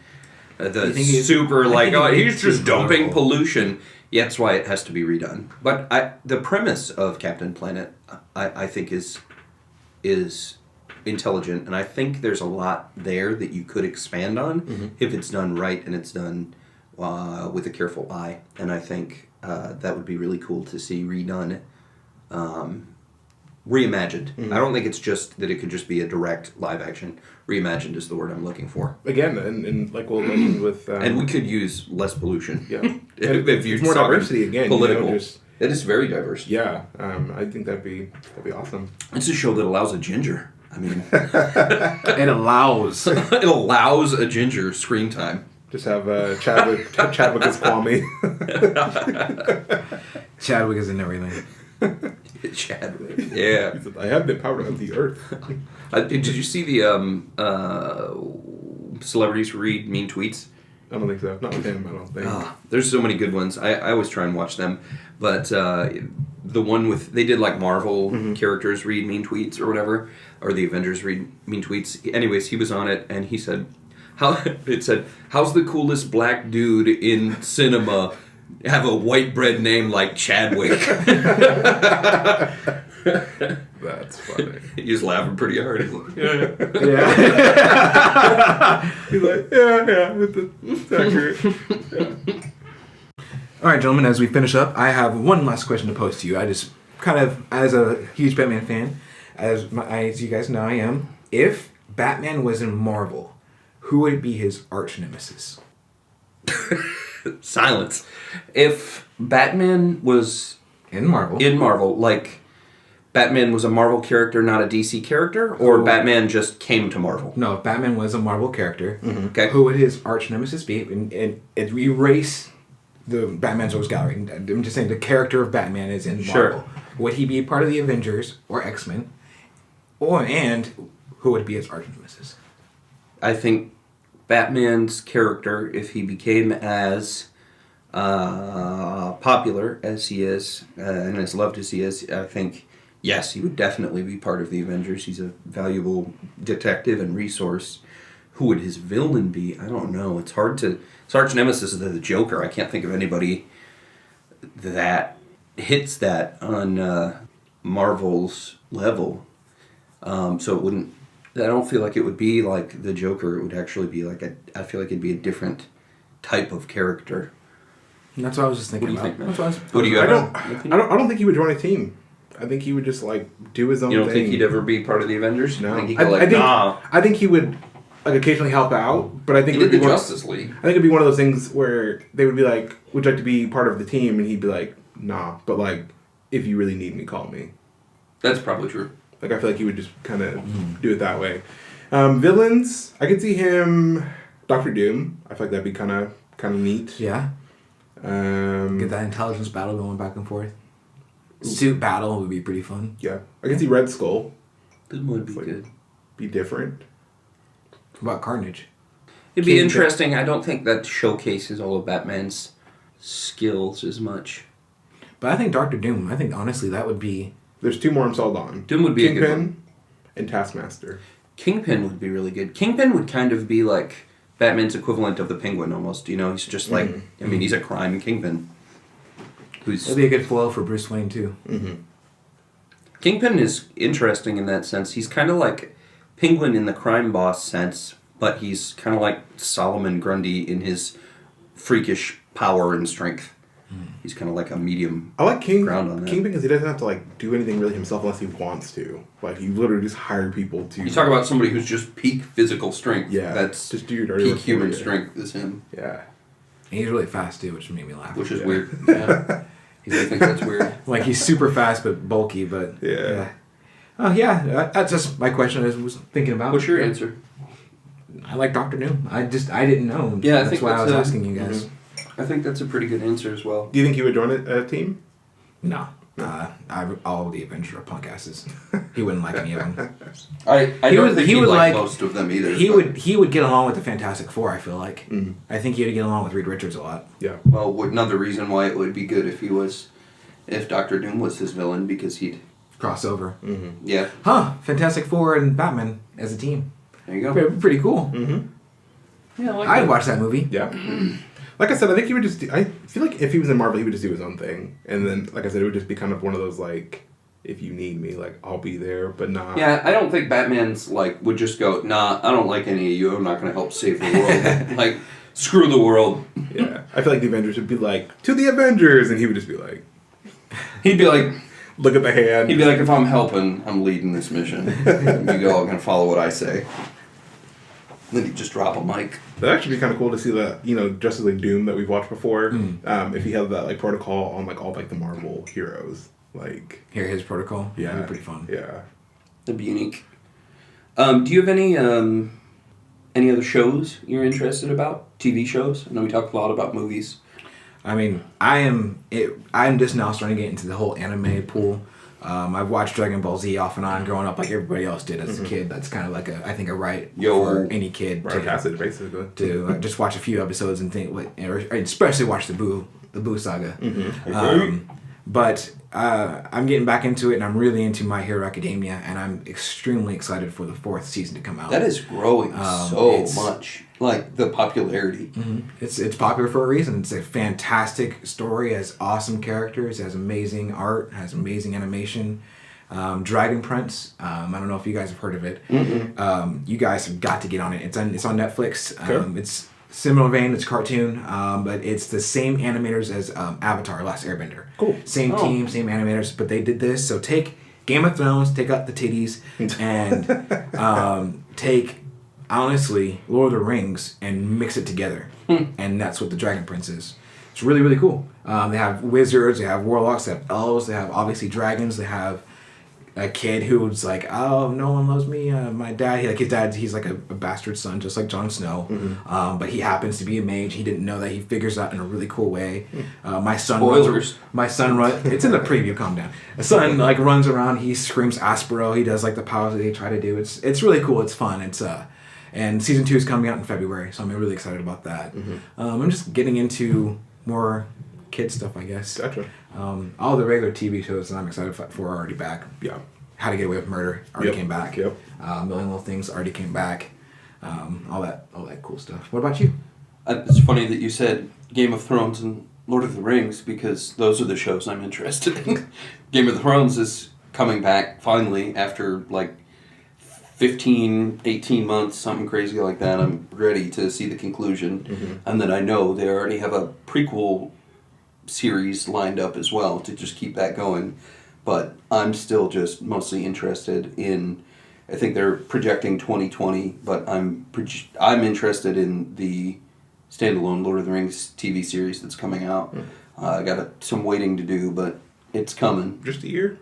the super he's just dumping pollution. Yeah, that's why it has to be redone. But the premise of Captain Planet, I think is intelligent, and I think there's a lot there that you could expand on if it's done right and it's done with a careful eye. And I think that would be really cool to see redone. Reimagined. I don't think it's just that it could just be a direct live action. Reimagined is the word I'm looking for.
Again, and like we'll mention with...
and we could use less pollution.
Yeah.
if
it's more diversity again.
Political. It is very diverse.
Yeah. I think that'd be awesome.
It's a show that allows a ginger. I mean...
it allows
a ginger screen time.
Just have Chadwick as Kwame.
Chadwick is in everything.
Chadwick. Yeah.
He said, I have the power of the earth.
Did you see the celebrities read mean tweets?
I don't think so. Not with him, I don't think.
There's so many good ones. I always try and watch them. But the one with... They did like Marvel characters read mean tweets or whatever. Or the Avengers read mean tweets. Anyways, he was on it and he said... how's the coolest black dude in cinema have a white bread name like Chadwick?
That's funny.
He was laughing pretty hard. He's like,
Yeah.
He's like, yeah, it's accurate. Yeah.
All right, gentlemen, as we finish up, I have one last question to pose to you. I just kind of, as a huge Batman fan, as you guys know I am, if Batman was in Marvel, who would be his arch nemesis?
Silence. If Batman was
In Marvel,
like Batman was a Marvel character, not a DC character, or Batman just came to Marvel?
No, if Batman was a Marvel character,
Okay.
who would his arch nemesis be? And erase the Batman's Rogues Gallery. I'm just saying the character of Batman is in Marvel.
Sure.
Would he be part of the Avengers or X-Men? And who would be his arch nemesis?
I think Batman's character, if he became as popular as he is and as loved as he is, I think, yes, he would definitely be part of the Avengers. He's a valuable detective and resource. Who would his villain be? I don't know. It's hard to... His arch nemesis is the Joker. I can't think of anybody that hits that on Marvel's level. So it wouldn't... I don't feel like it would be like the Joker. It would actually be like I feel like it'd be a different type of character.
And that's what I was just thinking
What do you
about.
think,
That's
man?
what
What do you
I
have?
don't think he would join a team. I think he would just like do his own
You don't
thing.
think he'd ever be part of the Avengers?
No.
I think he'd go like, nah.
I think he would like occasionally help out, but I think
He
it would
did
be
the
one,
Justice League.
I think it'd be one of those things where they would be like, "Would you like to be part of the team?" And he'd be like, "Nah," but like, if you really need me, call me.
That's probably true.
Like I feel like he would just kind of do it that way. Villains, I could see him, Doctor Doom. I feel like that'd be kind of neat.
Yeah. Get that intelligence battle going back and forth. Suit battle would be pretty fun.
Yeah, I can see Red Skull.
This would be
Like,
good.
Be different.
What about Carnage?
It'd be
King
interesting. I don't think that showcases all of Batman's skills as much.
But I think Doctor Doom. I think honestly that would be.
There's 2 more I'm sold on.
Doom would be a good one.
Kingpin and Taskmaster.
Kingpin would be really good. Kingpin would kind of be like Batman's equivalent of the Penguin almost. You know, he's just like, I mean, he's a crime kingpin.
That'd be a good foil for Bruce Wayne too.
Mm-hmm.
Kingpin is interesting in that sense. He's kind of like Penguin in the crime boss sense, but he's kind of like Solomon Grundy in his freakish power and strength. He's kind of like a medium.
I like
ground on that.
Kingpin because he doesn't have to like do anything really himself unless he wants to. Like he literally just hired people to.
You talk about somebody who's just peak physical strength.
Yeah,
that's
just do your dirty
peak
work for
human
you.
strength is him.
Yeah,
And he's really fast too, which made me laugh.
Which is weird. Yeah. I think that's weird.
Like he's super fast but bulky, but
Yeah.
Oh yeah, that's just my question. I was thinking about.
What's your answer?
I like Doctor Doom. I didn't know.
Yeah, I
that's
think
why I
that's
was asking you guys.
I think that's a pretty good answer as well.
Do you think he would join a team?
No, all the Avenger are punk asses. He wouldn't like any of them.
I
He
don't
would-
think
he
he'd
would
like
like-
most of them either.
He would get along with the Fantastic Four. I feel like.
Mhm.
I think he would get along with Reed Richards a lot.
Yeah.
Well, another reason why it would be good if Doctor Doom was his villain, because he'd
Crossover.
Mm-hmm.
yeah.
Huh? Fantastic Four and Batman as a team.
There you go.
Pretty cool.
Mm-hmm.
Yeah, I like
I'd
that.
watch that movie.
Yeah. Like I said, I think he would just. I feel like if he was in Marvel, he would just do his own thing, and then, like I said, it would just be kind of one of those like, if you need me, like I'll be there, but not.
Yeah, I don't think Batman's like would just go, nah, I don't like any of you. I'm not going to help save the world. Like, screw the world.
Yeah. I feel like the Avengers would be like, to the Avengers, and he would just be like,
He'd be like,
look at the hand.
he'd be like, if I'm helping, I'm leading this mission. You all going to follow what I say. Then he'd just drop a mic.
That'd actually be kind of cool to see the, Justice League Doom that we've watched before. If he had that like protocol on like all like the Marvel heroes, like
Hear his protocol.
yeah,
That'd be pretty fun.
Yeah.
That'd be unique. Do you have any other shows you're interested about? TV shows? I know we talked a lot about movies.
I mean, I'm just now starting to get into the whole anime pool. I've watched Dragon Ball Z off and on growing up like everybody else did as a kid. That's kind of like I think a right for any kid
Right passage, basically.
to just watch a few episodes and think, or especially watch the Boo saga. But I'm getting back into it, and I'm really into My Hero Academia, and I'm extremely excited for the 4th season to come out.
That is growing so much. Like, the popularity.
It's popular for a reason. It's a fantastic story, has awesome characters, has amazing art, has amazing animation. Dragon Prince. I don't know if you guys have heard of it. You guys have got to get on it. It's on Netflix.
Okay.
It's similar vein. It's a cartoon, but it's the same animators as Avatar: Last Airbender.
Cool.
Same team, same animators, but they did this. So take Game of Thrones, take out the titties, and take honestly Lord of the Rings and mix it together, and that's what the Dragon Prince is. It's really, really cool. They have wizards, they have warlocks, they have elves, they have obviously dragons, they have a kid who's like, oh, no one loves me. My dad, his dad, he's like a bastard son, just like Jon Snow. But he happens to be a mage. He didn't know that. He figures out in a really cool way. My son.
Spoilers.
It's in the preview. Calm down. The son runs around. He screams Aspero. He does like the powers that they try to do. It's really cool. It's fun. And season 2 is coming out in February, so I'm really excited about that. I'm just getting into more kid stuff, I guess.
Gotcha.
All the regular TV shows that I'm excited for are already back.
Yeah.
How to Get Away with Murder already came back.
Yep.
Million Little Things already came back. All that cool stuff. What about you?
It's funny that you said Game of Thrones and Lord of the Rings, because those are the shows I'm interested in. Game of Thrones is coming back finally after like 15, 18 months, something crazy like that. I'm ready to see the conclusion. And then I know they already have a prequel series lined up as well to just keep that going. But I'm still just mostly interested in, I think they're projecting 2020, but I'm interested in the standalone Lord of the Rings TV series that's coming out. I got some waiting to do, but it's coming.
Just a year?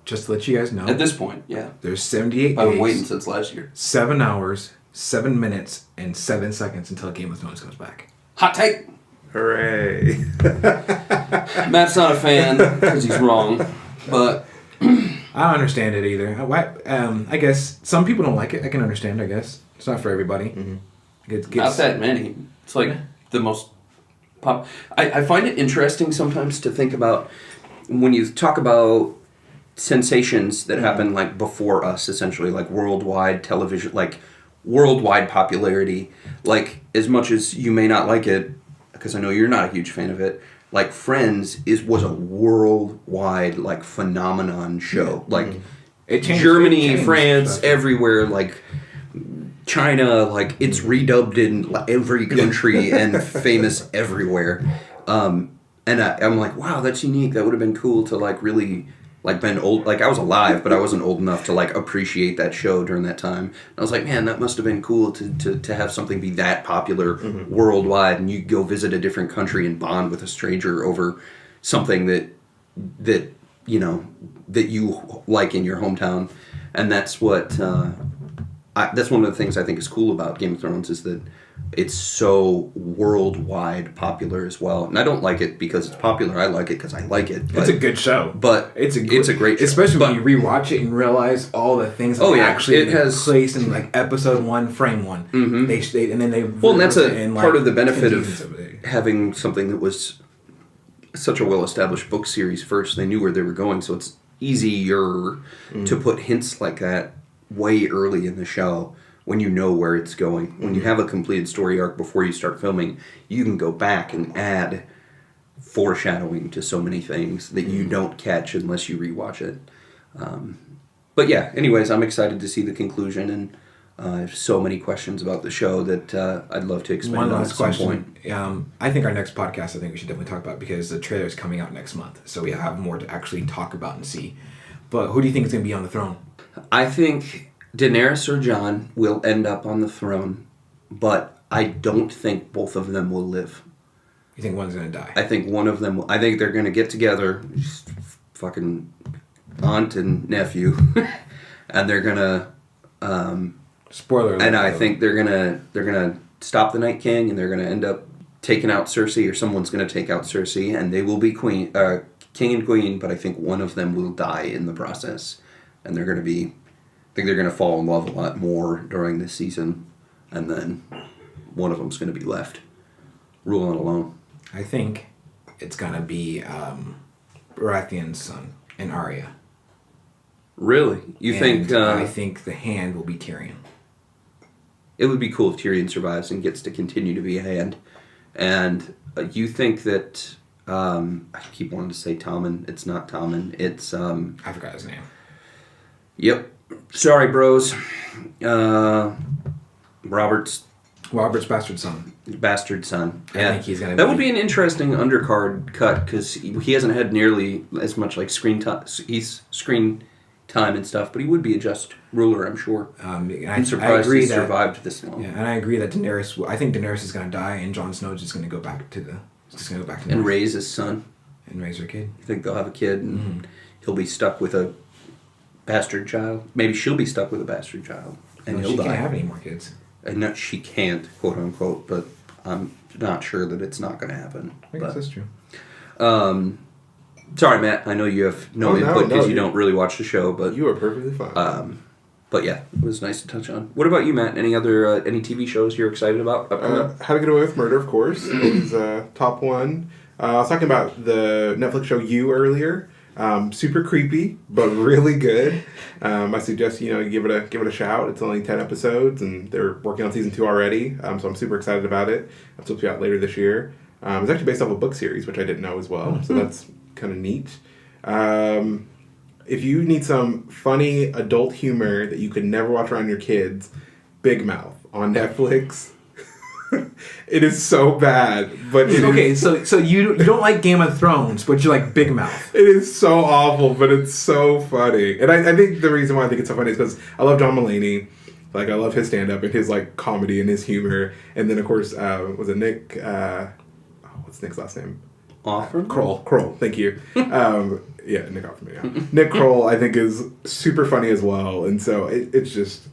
Just to let you guys know,
At this point, yeah.
there's 78
I've been
days,
waiting since last year.
7 hours, 7 minutes, and 7 seconds until Game of Thrones comes back.
Hot take!
Hooray.
Matt's not a fan because he's wrong, but
I don't understand it either. I guess some people don't like it. I can understand, I guess. It's not for everybody.
not that many. It's like the most pop. I find it interesting sometimes to think about when you talk about sensations that happen like before us, essentially, like worldwide television, like worldwide popularity, like as much as you may not like it, because I know you're not a huge fan of it, like Friends was a worldwide like phenomenon show. Like
It changed,
Germany,
it changed,
France,
but-
everywhere, like China, like it's redubbed in every country and famous everywhere. And I'm like, wow, that's unique. That would have been cool to like really like been old. Like I was alive, but I wasn't old enough to like appreciate that show during that time. And I was like, man, that must have been cool to have something be that popular worldwide, and you go visit a different country and bond with a stranger over something that you know that you like in your hometown. And that's what that's one of the things I think is cool about Game of Thrones, is that it's so worldwide popular as well. And I don't like it because it's popular. I like it because I like it.
It's a good show.
But it's a great show.
Especially when you rewatch it and realize all the things that actually
it has
placed in like episode 1, frame 1.
Mm-hmm.
They and then they
well, and that's
in,
part
like,
of the benefit
10
of
seasons it.
having something that was such a well-established book series first. They knew where they were going, so it's easier to put hints like that way early in the show when you know where it's going. When you have a completed story arc before you start filming, you can go back and add foreshadowing to so many things that you don't catch unless you rewatch it. But yeah, anyways, I'm excited to see the conclusion, and I have so many questions about the show that I'd love to expand
One
on
last
at some
question.
point.
I think our next podcast, I think we should definitely talk about, because the trailer is coming out next month, so we have more to actually talk about and see. But who do you think is going to be on the throne?
I think Daenerys or Jon will end up on the throne, but I don't think both of them will live.
You think one's going to die?
I think one of them I think they're going to get together, just fucking aunt and nephew, and they're going to
Spoiler alert.
and I think they're going to stop the Night King, and they're going to end up taking out Cersei, or someone's going to take out Cersei, and they will be king and queen, but I think one of them will die in the process, and they're going to be I think they're going to fall in love a lot more during this season, and then one of them's going to be left ruling alone.
I think it's going to be Baratheon's son and Arya.
Really? You think...
I think the Hand will be Tyrion.
It would be cool if Tyrion survives and gets to continue to be a Hand. And you think that... I keep wanting to say Tommen. It's not Tommen. It's...
I forgot his name.
Yep. Sorry, bros. Robert's
bastard son.
Bastard son.
I think he's gonna.
That would be an interesting undercard cut, because he hasn't had nearly as much like screen time. He's screen time and stuff, but he would be a just ruler, I'm sure. I'm surprised he survived this long.
Yeah, and I agree that Daenerys. I think Daenerys is going to die, and Jon Snow's just going to go back to the.
And raise his son.
And raise her kid.
You think they'll have a kid, and he'll be stuck with a bastard child? Maybe she'll be stuck with a bastard child, and he'll die.
She can't have any more kids.
And no, she can't, quote unquote, but I'm not sure that it's not going to happen.
I guess that's true.
Sorry, Matt. I know you have no input because you don't really watch the show, but
you are perfectly fine.
But yeah, it was nice to touch on. What about you, Matt? Any other any TV shows you're excited about?
How to Get Away with Murder, of course, is top one. I was talking about the Netflix show You earlier. Super creepy, but really good. I suggest you give it a shout. It's only 10 episodes, and they're working on season 2 already. So I'm super excited about it. It's supposed to be out later this year. It's actually based off a book series, which I didn't know as well. So that's kind of neat. If you need some funny adult humor that you could never watch around your kids, Big Mouth on Netflix. It is so bad, but
so you don't like Game of Thrones, but you like Big Mouth.
It is so awful, but it's so funny. And I think the reason why I think it's so funny is because I love John Mulaney. Like, I love his stand-up and his, like, comedy and his humor. And then, of course, was it Nick... what's Nick's last name?
Offerman?
Kroll, thank you. Yeah, Nick Offerman, yeah. Nick Kroll, I think, is super funny as well. And so it's just...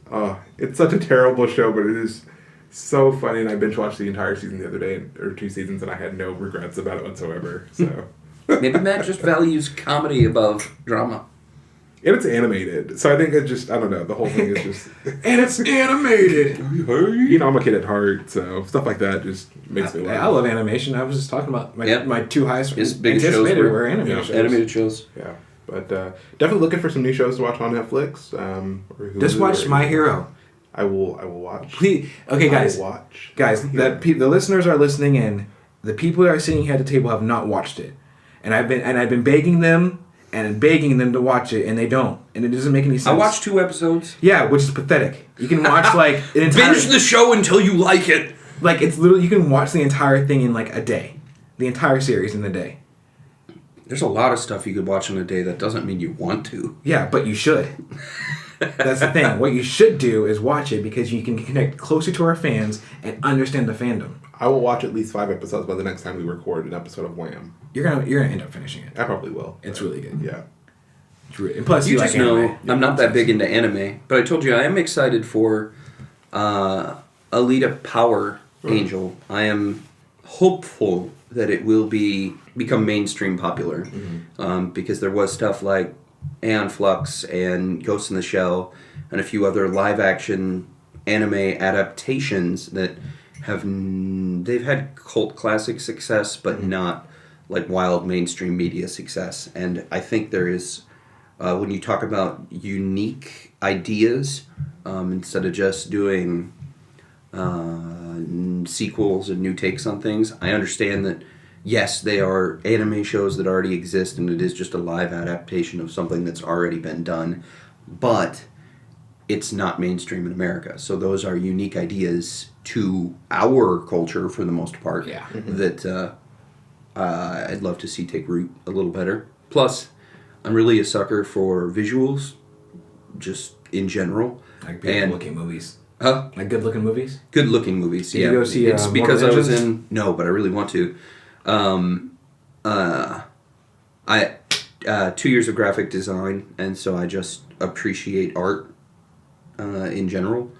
it's such a terrible show, but it is so funny. And I binge-watched the entire season the other day, or 2 seasons, and I had no regrets about it whatsoever. So...
Maybe Matt just values comedy above drama.
And it's animated. So I think it just, I don't know, the whole thing is just...
And it's animated.
I'm a kid at heart, so stuff like that just makes me laugh.
I love animation. I was just talking about my two highest
His biggest shows
anticipated
were
animated shows.
Animated shows.
Yeah. But definitely looking for some new shows to watch on Netflix. Or Hulu
Just watch
or
My Hero.
I will watch.
Please, okay, guys.
I will watch.
Guys, the listeners are listening in. The people that are sitting here at the table have not watched it, and I've been begging them to watch it, and they don't, and it doesn't make any sense.
I watched 2 episodes.
Yeah, which is pathetic. You can watch like an entire
Binge the show until you like it.
like it's literally you can watch the entire thing in like a day, the entire series in a day.
There's a lot of stuff you could watch in a day. That doesn't mean you want to.
Yeah, but you should. That's the thing. What you should do is watch it because you can connect closer to our fans and understand the fandom.
I will watch at least 5 episodes by the next time we record an episode of WAMM.
You're gonna end up finishing it.
I probably will.
It's really good.
Yeah.
And plus,
You
you
just
like
know
anime.
I'm not that big into anime, but I told you I am excited for Alita Power Angel. I am hopeful that it will become mainstream popular because there was stuff like Aeon Flux and Ghost in the Shell and a few other live action anime adaptations that they've had cult classic success, but not like wild mainstream media success. And I think there is, when you talk about unique ideas, instead of just doing sequels and new takes on things, I understand that yes, they are anime shows that already exist, and it is just a live adaptation of something that's already been done, but it's not mainstream in America. So those are unique ideas to our culture for the most part.
Yeah.
That I'd love to see take root a little better. Plus, I'm really a sucker for visuals, just in general.
Like beautiful looking movies.
Huh?
Like good looking movies.
Good looking movies.
Did
yeah.
you go see,
it's because I
Mortal
was
Engines?
no, but I really want to. I 2 years of graphic design, and so I just appreciate art in general,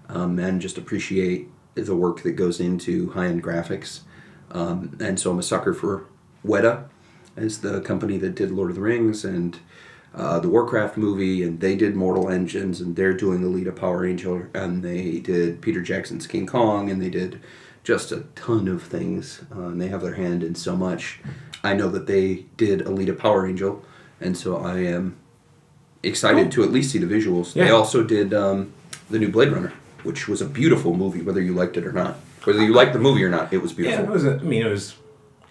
and just appreciate the work that goes into high-end graphics. And so I'm a sucker for Weta, as the company that did Lord of the Rings and the Warcraft movie, and they did Mortal Engines, and they're doing Alita Power Angel, and they did Peter Jackson's King Kong, and they did just a ton of things, and they have their hand in so much. I know that they did Alita Power Angel, and so I am excited to at least see the visuals.
Yeah.
They also did the new Blade Runner, which was a beautiful movie, whether you liked it or not. Whether you liked the movie or not, it was beautiful.
Yeah, it was.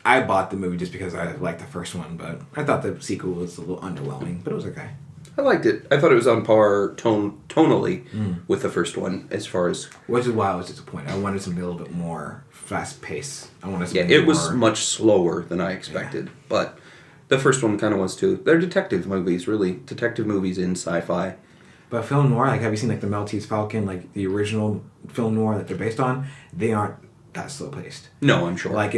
I bought the movie just because I liked the first one, but I thought the sequel was a little underwhelming, but it was okay.
I liked it. I thought it was on par tonally with the first one, as far as...
Which is why I was disappointed. I wanted something a little bit more fast paced. I wanted
Yeah,
something
it was much slower than I expected, but the first one kind of was too. They're detective movies, really. Detective movies in sci-fi.
But film noir, like have you seen like the Maltese Falcon, like the original film noir that they're based on? They aren't that slow paced.
No, I'm sure.
Like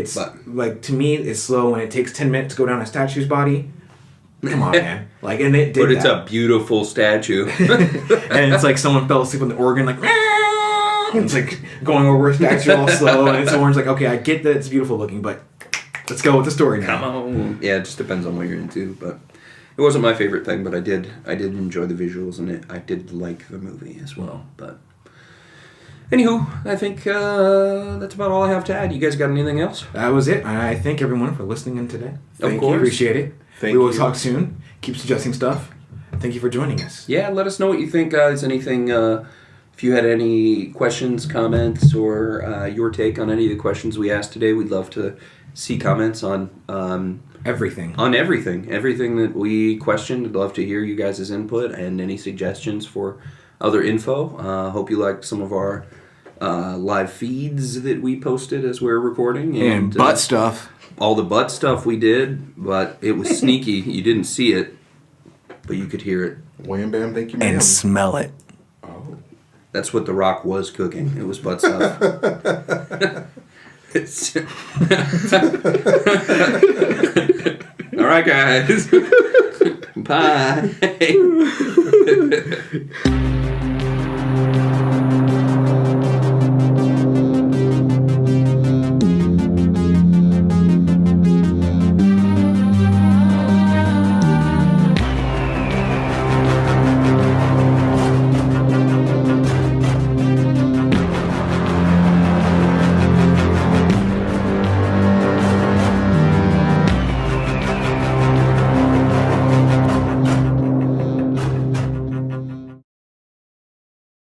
like to me, it's slow when it takes 10 minutes to go down a statue's body. Come on, man! Like, and it did
But it's
that.
a beautiful statue.
And it's like someone fell asleep on the organ, like, and it's like going over a statue all slow, and someone's like, okay, I get that it's beautiful looking, but let's go with the story now.
Come on. Yeah, it just depends on what you're into, but it wasn't my favorite thing, but I did enjoy the visuals, and I did like the movie as well. But anywho, I think that's about all I have to add. You guys got anything else?
That was it. I thank everyone for listening in today.
Of
Thank
course.
you. Appreciate it.
Thank
we will
you.
talk soon. Keep suggesting stuff. Thank you for joining us.
Yeah, let us know what you think, guys. Anything, if you had any questions, comments, or your take on any of the questions we asked today, we'd love to see comments on
Everything.
everything that we questioned. I'd love to hear you guys' input and any suggestions for other info. Hope you liked some of our live feeds that we posted as we're recording.
And butt stuff.
All the butt stuff we did, but it was sneaky. You didn't see it, but you could hear it.
Wham bam, thank you, ma'am.
And smell it.
Oh.
That's what The Rock was cooking. It was butt stuff. All right, guys. Bye.